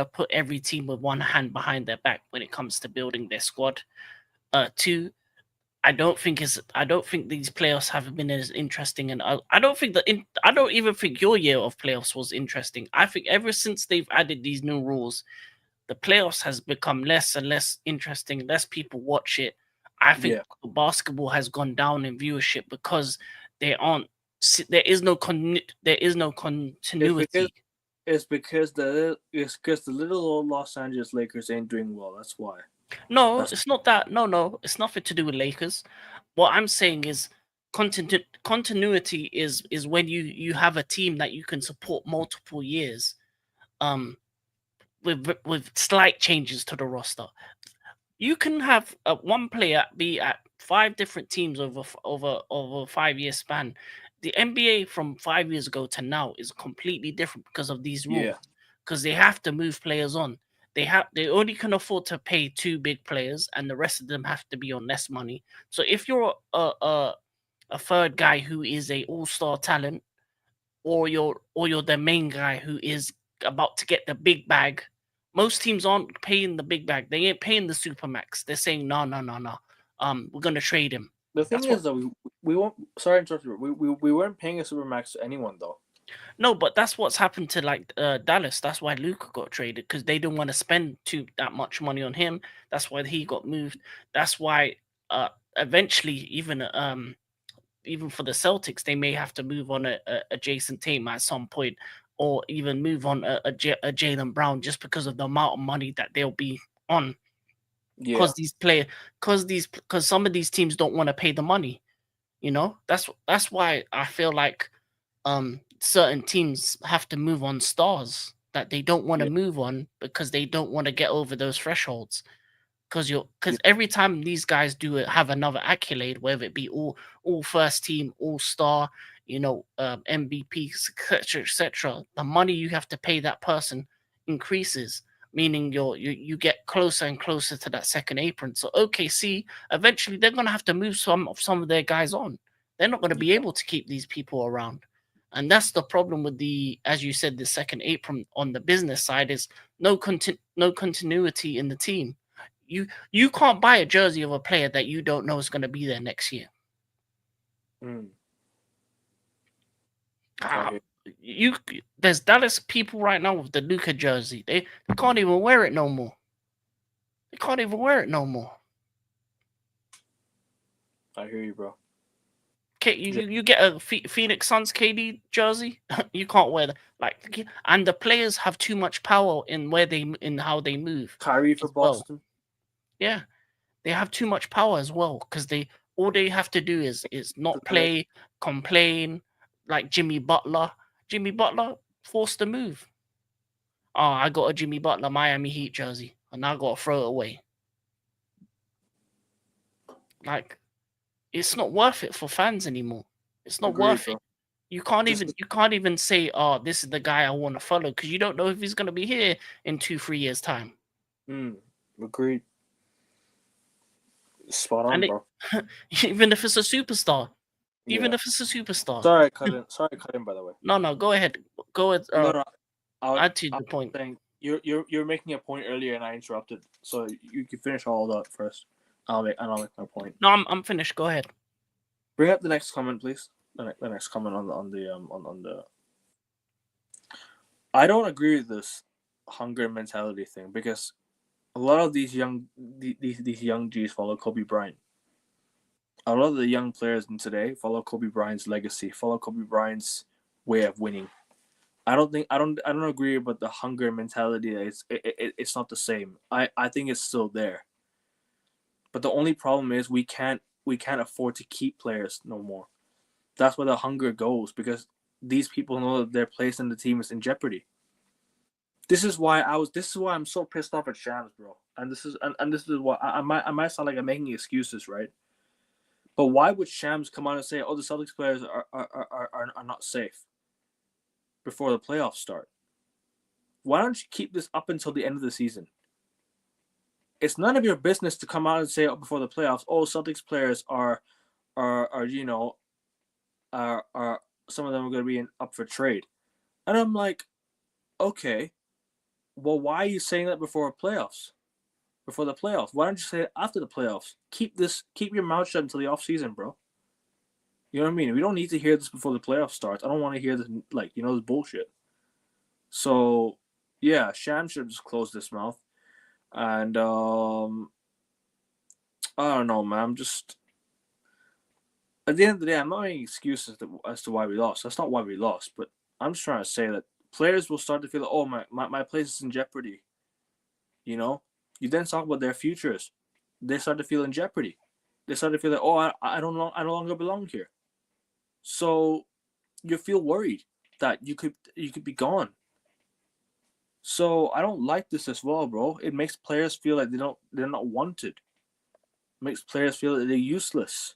of put every team with one hand behind their back when it comes to building their squad. 2, I don't think these playoffs have been as interesting, and I don't even think your year of playoffs was interesting. I think ever since they've added these new rules, the playoffs has become less and less interesting. Less people watch it. I think basketball has gone down in viewership because there is no continuity. It's because the little old Los Angeles Lakers ain't doing well. That's why. No, it's not that. No, it's nothing to do with Lakers. What I'm saying is continuity is when you have a team that you can support multiple years, with slight changes to the roster. You can have one player be at 5 different teams over a 5-year span. The NBA from 5 years ago to now is completely different because of these rules. Because they have to move players on. They only can afford to pay 2 big players, and the rest of them have to be on less money. So if you're a third guy who is a all-star talent, or you're the main guy who is about to get the big bag, most teams aren't paying the big bag. They ain't paying the supermax. They're saying no. We're gonna trade him. The thing is, though, we won't. Sorry to interrupt you. We weren't paying a supermax to anyone, though. No, but that's what's happened to like Dallas. That's why Luca got traded because they didn't want to spend that much money on him. That's why he got moved. That's why eventually even for the Celtics they may have to move on a Jason Tatum at some point, or even move on a Jalen Brown just because of the amount of money that they'll be on. Yeah, Because some of these teams don't want to pay the money. That's why I feel like certain teams have to move on stars that they don't want to yeah, move on because they don't want to get over those thresholds. Because yeah, every time these guys do it, have another accolade, whether it be all first team, all star, MVP, etc., the money you have to pay that person increases, meaning you get closer and closer to that second apron. So OKC eventually they're gonna have to move some of their guys on. They're not gonna be yeah. able to keep these people around. And that's the problem with as you said, the second apron on the business side is no continuity in the team. You can't buy a jersey of a player that you don't know is going to be there next year. Mm, I Uh, hear. you there's Dallas people right now with the Luka jersey. They can't even wear it no more. They can't even wear it no more. I hear you, bro. You get a Phoenix Suns KD jersey, you can't wear that. And the players have too much power in how they move Kyrie for as well. Boston. Yeah, they have too much power as well because all they have to do is not play, complain, like Jimmy Butler. Jimmy Butler forced to move. Oh, I got a Jimmy Butler Miami Heat jersey, and I got to throw it away. Like, it's not worth it for fans anymore. It's not Agreed, worth it. bro. This is You can't even say, oh, this is the guy I want to follow, because you don't know if he's gonna be here in 2-3 years time. agreed. Spot on, And bro. even if it's a superstar, even Yeah. if it's a superstar. Sorry, I cut in. Sorry, I cut in. By the way. No, go ahead. Go ahead. No, no. Add to I the was point. saying you're making a point earlier, and I interrupted. So you can finish all that first. I'll make my point. No, I'm finished. Go ahead. Bring up the next comment, please. The next comment on the. I don't agree with this hunger mentality thing because a lot of these young G's follow Kobe Bryant. A lot of the young players in today follow Kobe Bryant's legacy, follow Kobe Bryant's way of winning. I don't agree about the hunger mentality. It's not the same. I think it's still there. But the only problem is we can't afford to keep players no more. That's where the hunger goes because these people know that their place in the team is in jeopardy. This is why I'm so pissed off at Shams, bro. And this is why I might sound like I'm making excuses, right? But why would Shams come out and say, "Oh, the Celtics players are not safe before the playoffs start"? Why don't you keep this up until the end of the season? It's none of your business to come out and say before the playoffs, "Oh, Celtics players are some of them are going to be up for trade," and I'm like, okay, well, why are you saying that before playoffs? Before the playoffs, why don't you say it after the playoffs? Keep your mouth shut until the off season, bro. You know what I mean? We don't need to hear this before the playoffs starts. I don't want to hear this this bullshit. So yeah, Sham should have just closed his mouth. And I don't know, man. I'm just at the end of the day, I'm not making excuses as to why we lost. That's not why we lost, but I'm just trying to say that players will start to feel like, oh, my place is in jeopardy. You know, you then talk about their futures. They start to feel in jeopardy. They start to feel like, oh, I no longer belong here. So you feel worried that you could be gone. So I don't like this as well, bro. It makes players feel like they're not wanted. It makes players feel that they're useless.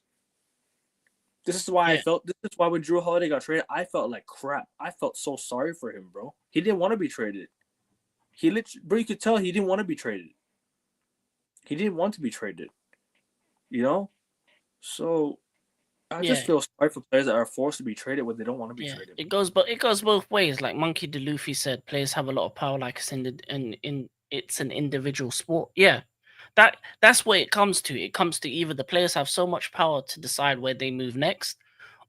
This is why Yeah, this is why when Drew Holiday got traded, I felt like crap. I felt so sorry for him, bro. He didn't want to be traded. Bro, you could tell he didn't want to be traded. He didn't want to be traded. You know? So I just yeah, feel sorry for players that are forced to be traded when they don't want to be yeah. traded. It goes both ways. Like Monkey D. Luffy said, players have a lot of power. Like it's in it's an individual sport. Yeah, that's where it comes to. It comes to either the players have so much power to decide where they move next,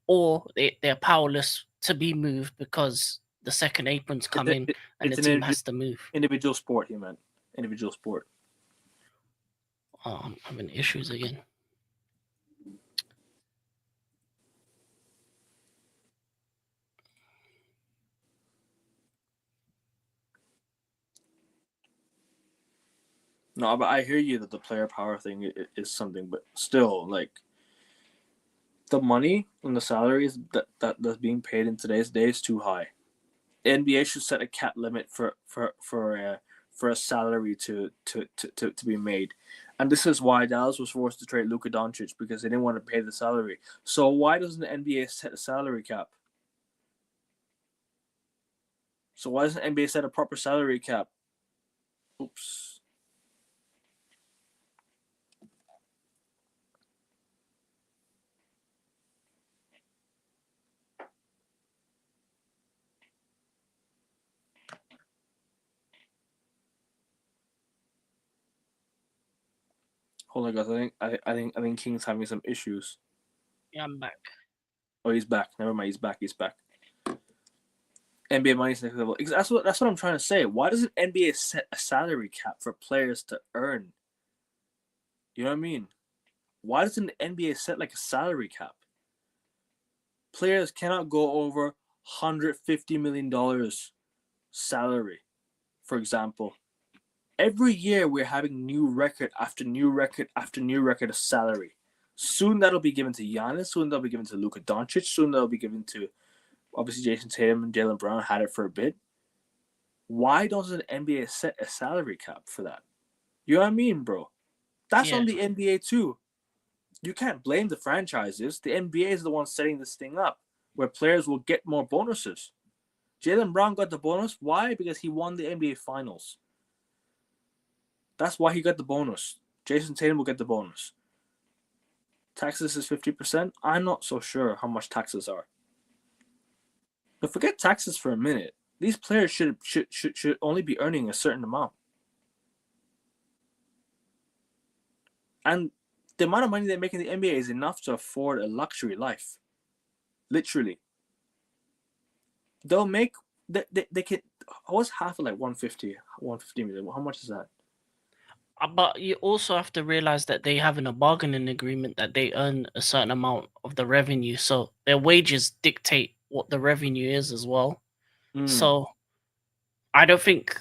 or they're powerless to be moved because the second apron's come in and it's the an team has to move. individual sport. He meant individual sport. Oh, I'm having issues again. No, but I hear you that the player power thing is something, but still, like, the money and the salaries that's being paid in today's day is too high. The NBA should set a cap limit for a salary to be made, and this is why Dallas was forced to trade Luka Doncic, because they didn't want to pay the salary. So why doesn't the NBA set a salary cap? So why doesn't the NBA set a proper salary cap? Oops. Hold on, guys. I think King's having some issues. Yeah, I'm back. Oh, he's back. Never mind. He's back. He's back. NBA money's next level. That's what I'm trying to say. Why doesn't NBA set a salary cap for players to earn? You know what I mean? Why doesn't the NBA set like a salary cap? Players cannot go over $150 million salary, for example. Every year we're having new record after new record after new record of salary. Soon that'll be given to Giannis. Soon that'll be given to Luka Doncic. Soon that'll be given to, obviously, Jason Tatum and Jaylen Brown had it for a bit. Why doesn't the NBA set a salary cap for that? You know what I mean, bro? That's on the NBA too. You can't blame the franchises. The NBA is the one setting this thing up, where players will get more bonuses. Jaylen Brown got the bonus. Why? Because he won the NBA Finals. That's why he got the bonus. Jason Tatum will get the bonus. Taxes is 50%. I'm not so sure how much taxes are. But forget taxes for a minute. These players should only be earning a certain amount. And the amount of money they make in the NBA is enough to afford a luxury life. Literally. They'll make, they can, what's half of like 150 million? How much is that? But you also have to realize that they have in a bargaining agreement that they earn a certain amount of the revenue. So their wages dictate what the revenue is as well. So I think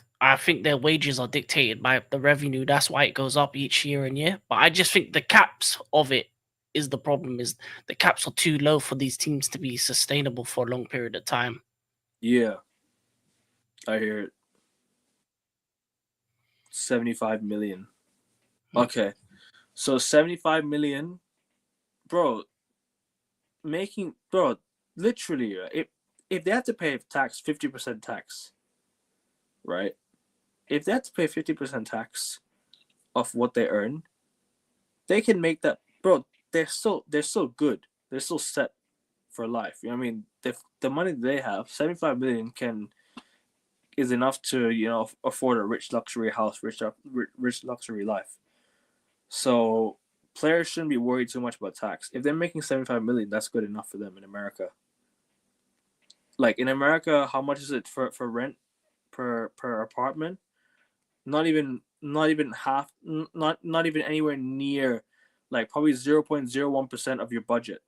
their wages are dictated by the revenue. That's why it goes up each year and year. But I just think the caps of it is the problem. Is the caps are too low for these teams to be sustainable for a long period of time. Yeah. I hear it. 75 million. Okay. So 75 million, bro, literally, if they have to pay tax, 50% tax, right? If they have to pay 50% tax of what they earn, they can make that, bro, they're still good. They're still set for life. You know what I mean? The money they have, 75 million is enough to, afford a rich luxury house, rich luxury life. So players shouldn't be worried too much about tax. If they're making 75 million, that's good enough for them in America. Like in America, how much is it for rent per apartment? Not even half, not even anywhere near, like probably 0.01% of your budget.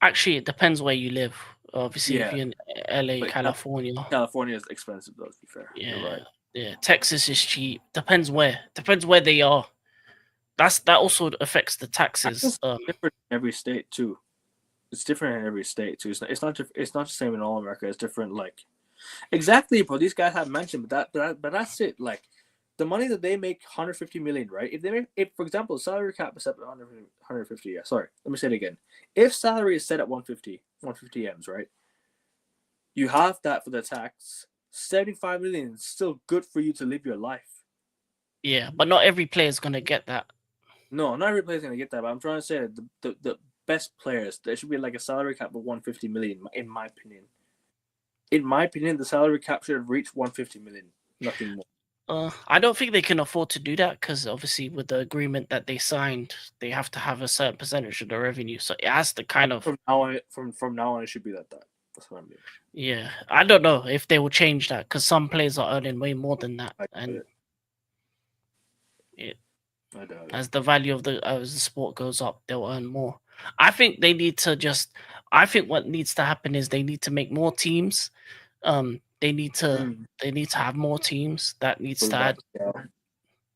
Actually, it depends where you live. Obviously, if you're in LA, but California. California is expensive, though, to be fair. Yeah, you're right. Yeah, Texas is cheap. Depends where. Depends where they are. That also affects the taxes. It's different in every state too. It's different in every state too. It's not the same in all America. It's different. Like exactly, bro. These guys have mentioned, but that's it. Like the money that they make, 150 million, right? If for example, salary cap is set at 150. Yeah, sorry. Let me say it again. If salary is set at 150 M's, right? You have that for the tax. 75 million is still good for you to live your life. Yeah, but not every player is gonna get that. No, not every player is gonna get that. But I'm trying to say that the best players, there should be like a salary cap of 150 million, in my opinion. In my opinion, the salary cap should have reached 150 million, nothing more. I don't think they can afford to do that because obviously with the agreement that they signed, they have to have a certain percentage of the revenue. So it has to kind of from now on it should be that. That's what I mean. Yeah, I don't know if they will change that because some players are earning way more than that, I doubt and I doubt it. as the value of the sport goes up, they'll earn more. I think they need to just. I think what needs to happen is they need to make more teams. They need to have more teams. That needs to add.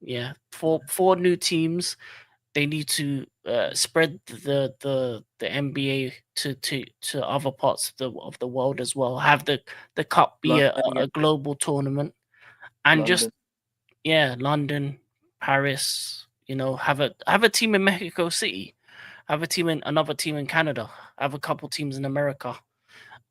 Yeah, four new teams. They need to spread the NBA to other parts of the world as well. Have the cup be London, yeah, a global tournament, and just London. London, Paris. Have a team in Mexico City. Have a team in another team in Canada. Have a couple teams in America.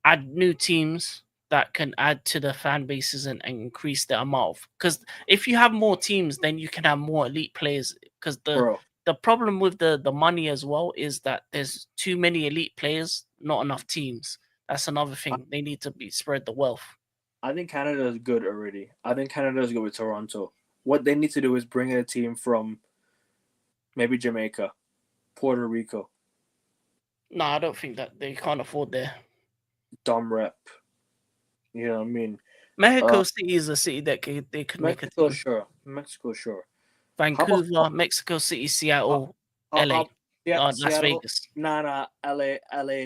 Add new teams that can add to the fan bases and increase the amount of, because if you have more teams, then you can have more elite players. Because Bro, the problem with the money as well is that there's too many elite players, not enough teams. That's another thing. They need to be spread the wealth. I think Canada is good already. I think Canada is good with Toronto. What they need to do is bring in a team from maybe Jamaica, Puerto Rico, No, I don't think that they can't afford there. Dom Rep. You know what I mean? Mexico City is a city that they could make a Mexico, team. sure. Mexico, sure. How about Vancouver, Mexico City, Seattle, LA, Las Seattle? Vegas. Nah. LA,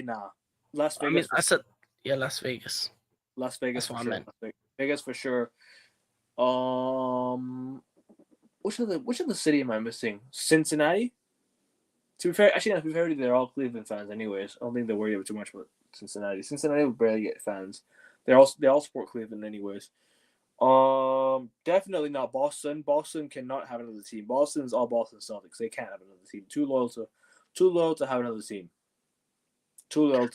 nah. Las I mean, Vegas for I sure. said, Las Vegas. Las Vegas That's for what I sure. meant. Vegas for sure. Which of the city am I missing? Cincinnati? To be fair, actually, no, to be fair, they're all Cleveland fans, anyways. I don't think they worry about too much about Cincinnati. Cincinnati would barely get fans. They all support Cleveland, anyways. Definitely not Boston. Boston cannot have another team. Boston's all Boston Celtics. They can't have another team. Too loyal to have another team. Too loyal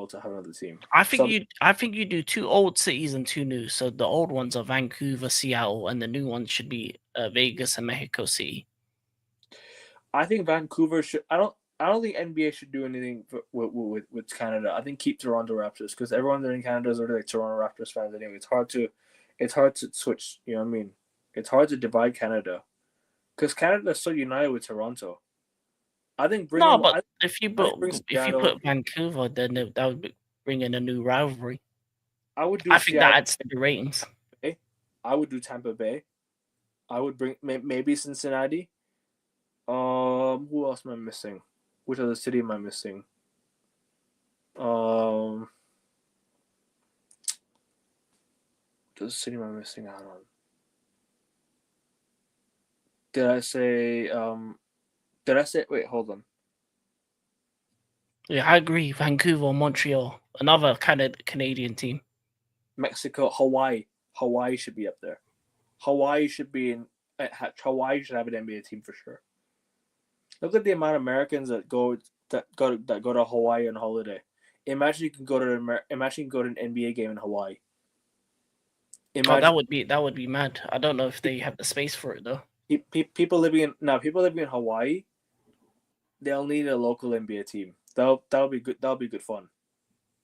to have another team. I think you do two old cities and two new. So the old ones are Vancouver, Seattle, and the new ones should be Vegas and Mexico City. I think Vancouver should. I don't think NBA should do anything with Canada. I think keep Toronto Raptors because everyone there in Canada is already like Toronto Raptors fans anyway. It's hard to switch. You know what I mean? It's hard to divide Canada because Canada is so united with Toronto. I think But if you bring put Vancouver, then that would bring in a new rivalry. I would do. I think that adds to the ratings. I would do Tampa Bay. I would bring maybe Cincinnati. Who else am I missing? Which other city am I missing? What other city am I missing out on? Did I say? Wait, hold on. Yeah, I agree. Vancouver, Montreal, another kind of Canadian team. Mexico, Hawaii. Hawaii should be up there. Hawaii should be in. Hawaii should have an NBA team for sure. Look at the amount of Americans that go to Hawaii on holiday. Imagine you can go to an NBA game in Hawaii. That would be mad. I don't know if they have the space for it though. People living in Hawaii, they'll need a local NBA team. That'll be good. That'll be good fun.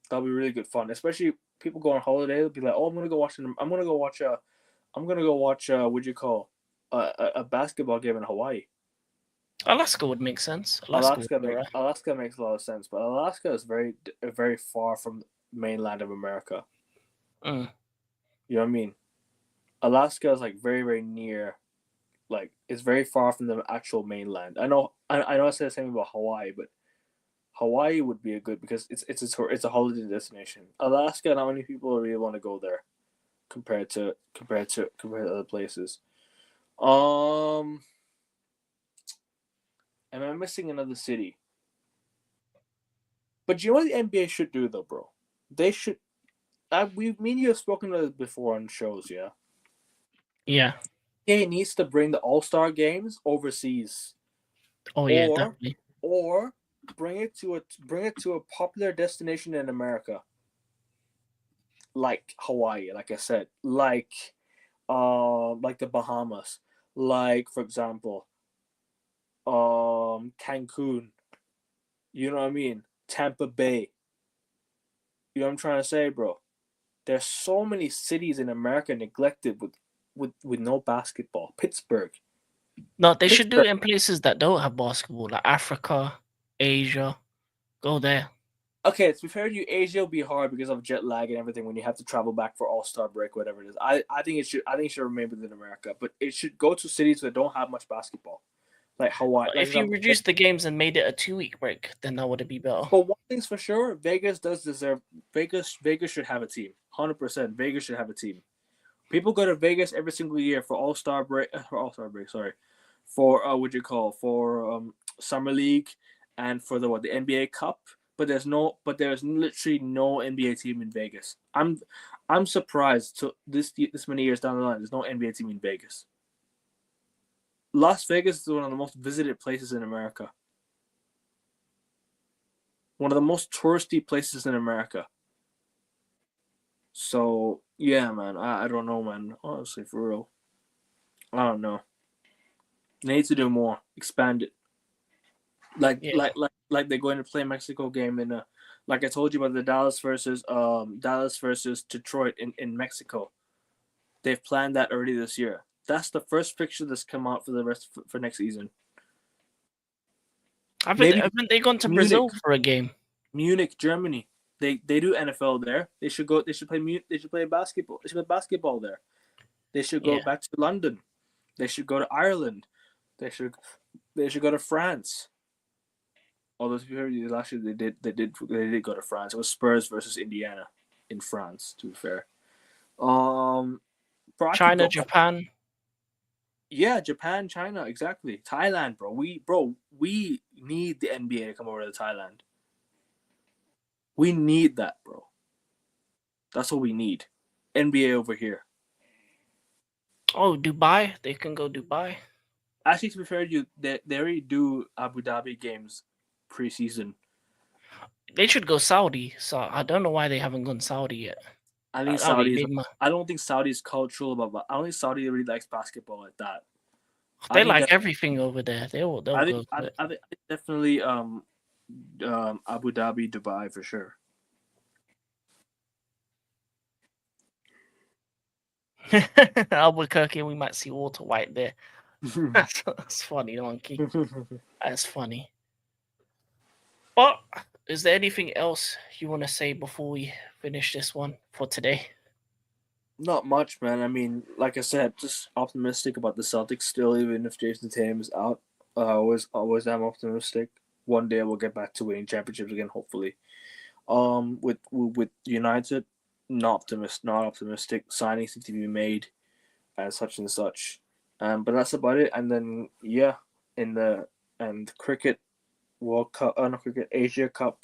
That'll be really good fun. Especially people go on holiday. They'll be like, oh, I'm gonna go watch what do you call a basketball game in Hawaii. Alaska would make sense. Alaska makes a lot of sense, but Alaska is very, very far from mainland of America. Mm. You know what I mean? Alaska is like very, very near, like it's very far from the actual mainland. I know I said the same about Hawaii, but Hawaii would be a good because it's a holiday destination. Alaska, not many people really want to go there compared to other places. Am I missing another city? But you know what the NBA should do though, bro? They should. Me and you have spoken about this before on shows, yeah. Yeah. NBA needs to bring the All-Star games overseas. Yeah, definitely. Or bring it to a popular destination in America, like Hawaii, like I said, like the Bahamas, like for example, Cancun. You know what I mean? Tampa Bay. You know what I'm trying to say, bro? There's so many cities in America neglected with no basketball. Pittsburgh. No, they should do it in places that don't have basketball, like Africa, Asia. Go there. Okay, to be fair to you, Asia will be hard because of jet lag and everything when you have to travel back for All-Star break, whatever it is. I think it should remain within America, but it should go to cities that don't have much basketball, like Hawaii. Like If you example, reduce the games and made it a 2 week break, then that would be better. but one thing's for sure, Vegas does deserve Vegas should have a team. 100%. Vegas should have a team. People go to Vegas every single year for All-Star break for All-Star break, sorry. For what you call for summer league and for the NBA Cup, but there's literally no NBA team in Vegas. I'm surprised. So this many years down the line, there's no NBA team in Vegas. Las Vegas is one of the most visited places in America. One of the most touristy places in America. So yeah, man, I don't know, man. Honestly, for real, I don't know. They need to do more, expand it. Like they're going to play Mexico game in like I told you about the Dallas versus Detroit in Mexico. They've planned that already this year. That's the first picture that's come out for the rest for next season. Maybe Haven't they gone to Munich, Brazil for a game? Munich, Germany. They do NFL there. They should go. They should play basketball. They should play basketball there. They should go back to London. They should go to Ireland. They should go to France. Although last year they did go to France. It was Spurs versus Indiana in France. To be fair, China, Japan. Yeah, Japan, China, exactly. Thailand, bro. We need the NBA to come over to Thailand. We need that, bro. That's what we need. NBA over here. Oh, Dubai. They can go Dubai. Actually, to be fair to you, they already do Abu Dhabi games preseason. They should go Saudi. So I don't know why they haven't gone Saudi yet. I think Saudi. I don't think Saudi is cultural about. I don't think Saudi really likes basketball like that. They like everything over there. They'll I go. think definitely Abu Dhabi, Dubai for sure. Albuquerque, we might see Walter White there. That's funny, donkey. That's funny. But is there anything else you want to say before we finish this one for today? Not much, man. I mean, like I said, just optimistic about the Celtics still, even if Jason Tatum is out. Always am optimistic. One day we'll get back to winning championships again, hopefully. With United, not optimistic. Signings need to be made, and such and such. But that's about it. And then cricket World Cup, not cricket, Asia Cup.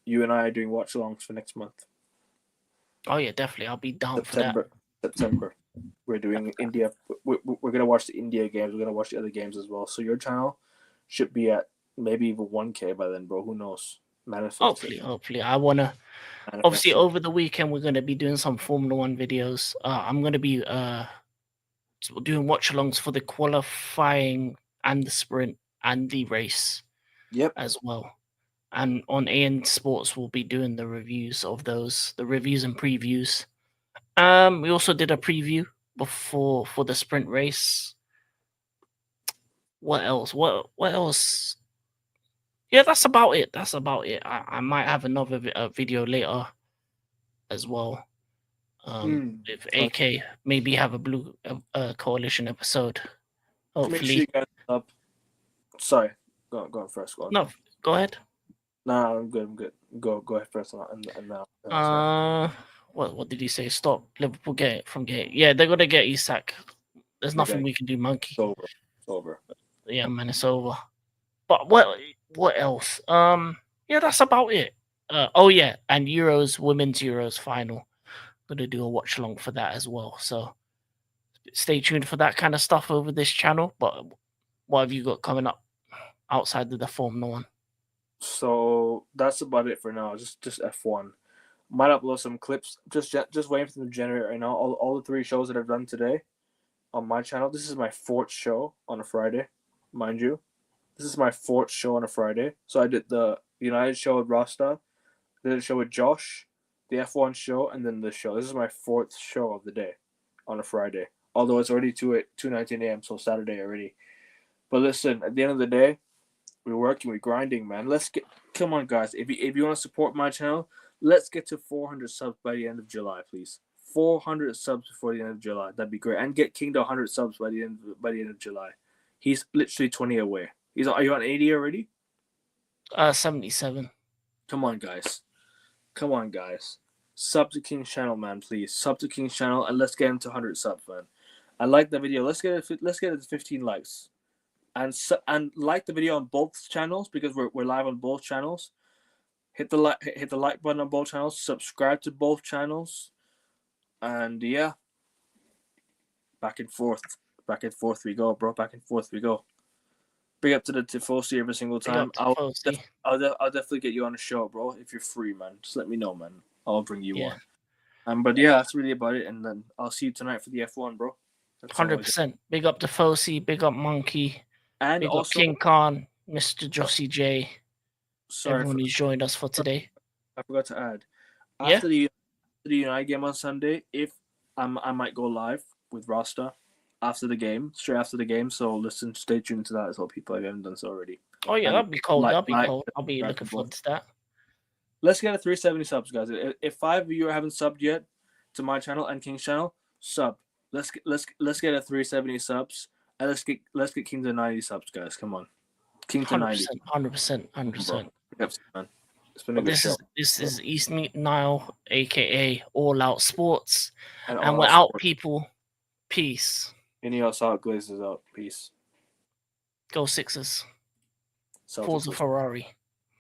You and I are doing watch-alongs for next month. Oh yeah, definitely. I'll be down for that. September. We're doing India. We're gonna watch the India games. We're gonna watch the other games as well. So your channel should be at maybe even 1K by then, bro. Who knows? Hopefully. I wanna. Obviously, over the weekend we're gonna be doing some Formula One videos. I'm gonna be doing watch-alongs for the qualifying and the sprint and the race. Yep. As well. And on AN Sports, we'll be doing the reviews of those, the reviews and previews. We also did a preview for the sprint race. What else? What else? Yeah, that's about it. I might have another video later as well. If AK maybe have a Blue Coalition episode. Hopefully. Make sure you guys up. Sorry, go on first. Go on. No, go ahead. No, I'm good. Go ahead first. And now. What did he say? Stop Liverpool get from gate. Yeah, they're gonna get Isak. There's nothing we can do, monkey. It's over. Yeah, man, it's over. But what else? Yeah, that's about it. Oh yeah, and women's Euros final. Gonna do a watch along for that as well. So stay tuned for that kind of stuff over this channel. But what have you got coming up outside of the Formula One? So that's about it for now. Just F1. Might upload some clips. Just waiting for them to generate right now. All the 3 shows that I've done today on my channel. This is my 4th show on a Friday, mind you. This is my 4th show on a Friday. So I did the United show with Rasta, did a show with Josh, the F1 show, and then this show. This is my 4th show of the day on a Friday. Although it's already 2:19 a.m., so Saturday already. But listen, at the end of the day, We're working, we're grinding, man. Come on, guys. If you want to support my channel, let's get to 400 subs by the end of July, please. 400 subs before the end of July. That'd be great. And get King to 100 subs by the end of July. He's literally 20 away. Are you on 80 already? 77. Come on, guys. Sub to King's channel, man, please. Sub to King's channel, and let's get him to 100 subs, man. I like the video. Let's get it to 15 likes. And like the video on both channels, because we're live on both channels. Hit the like button on both channels. Subscribe to both channels, and yeah, back and forth we go, bro. Back and forth we go. Big up to the Tifosi every single time. I'll definitely get you on the show, bro. If you're free, man, just let me know, man. I'll bring you on. But yeah, that's really about it. And then I'll see you tonight for the F1, bro. 100%. Big up to Fosi. Big up Monkey. And big also up King Khan, Mr. Jossie J. Everyone who's joined us for today. I forgot to add. After the United game on Sunday, if I might go live with Rasta after the game, straight after the game. So stay tuned to that as well, people. I haven't done so already. Oh yeah, that'd be cool. That'd be cool. I'll be looking forward to that. Let's get a 370 subs, guys. If 5 of you haven't subbed yet to my channel and King's channel, sub. Let's get a 370 subs, and let's get King to 90 subs, guys. Come on, King to 90. 100%. Yep, man. It's been a good show. This is East Meet NILE, aka All Out Sports, and we're out, people. Peace. Ineos out, Glazers out. Peace. Go Sixers. Celtics. Forza Ferrari.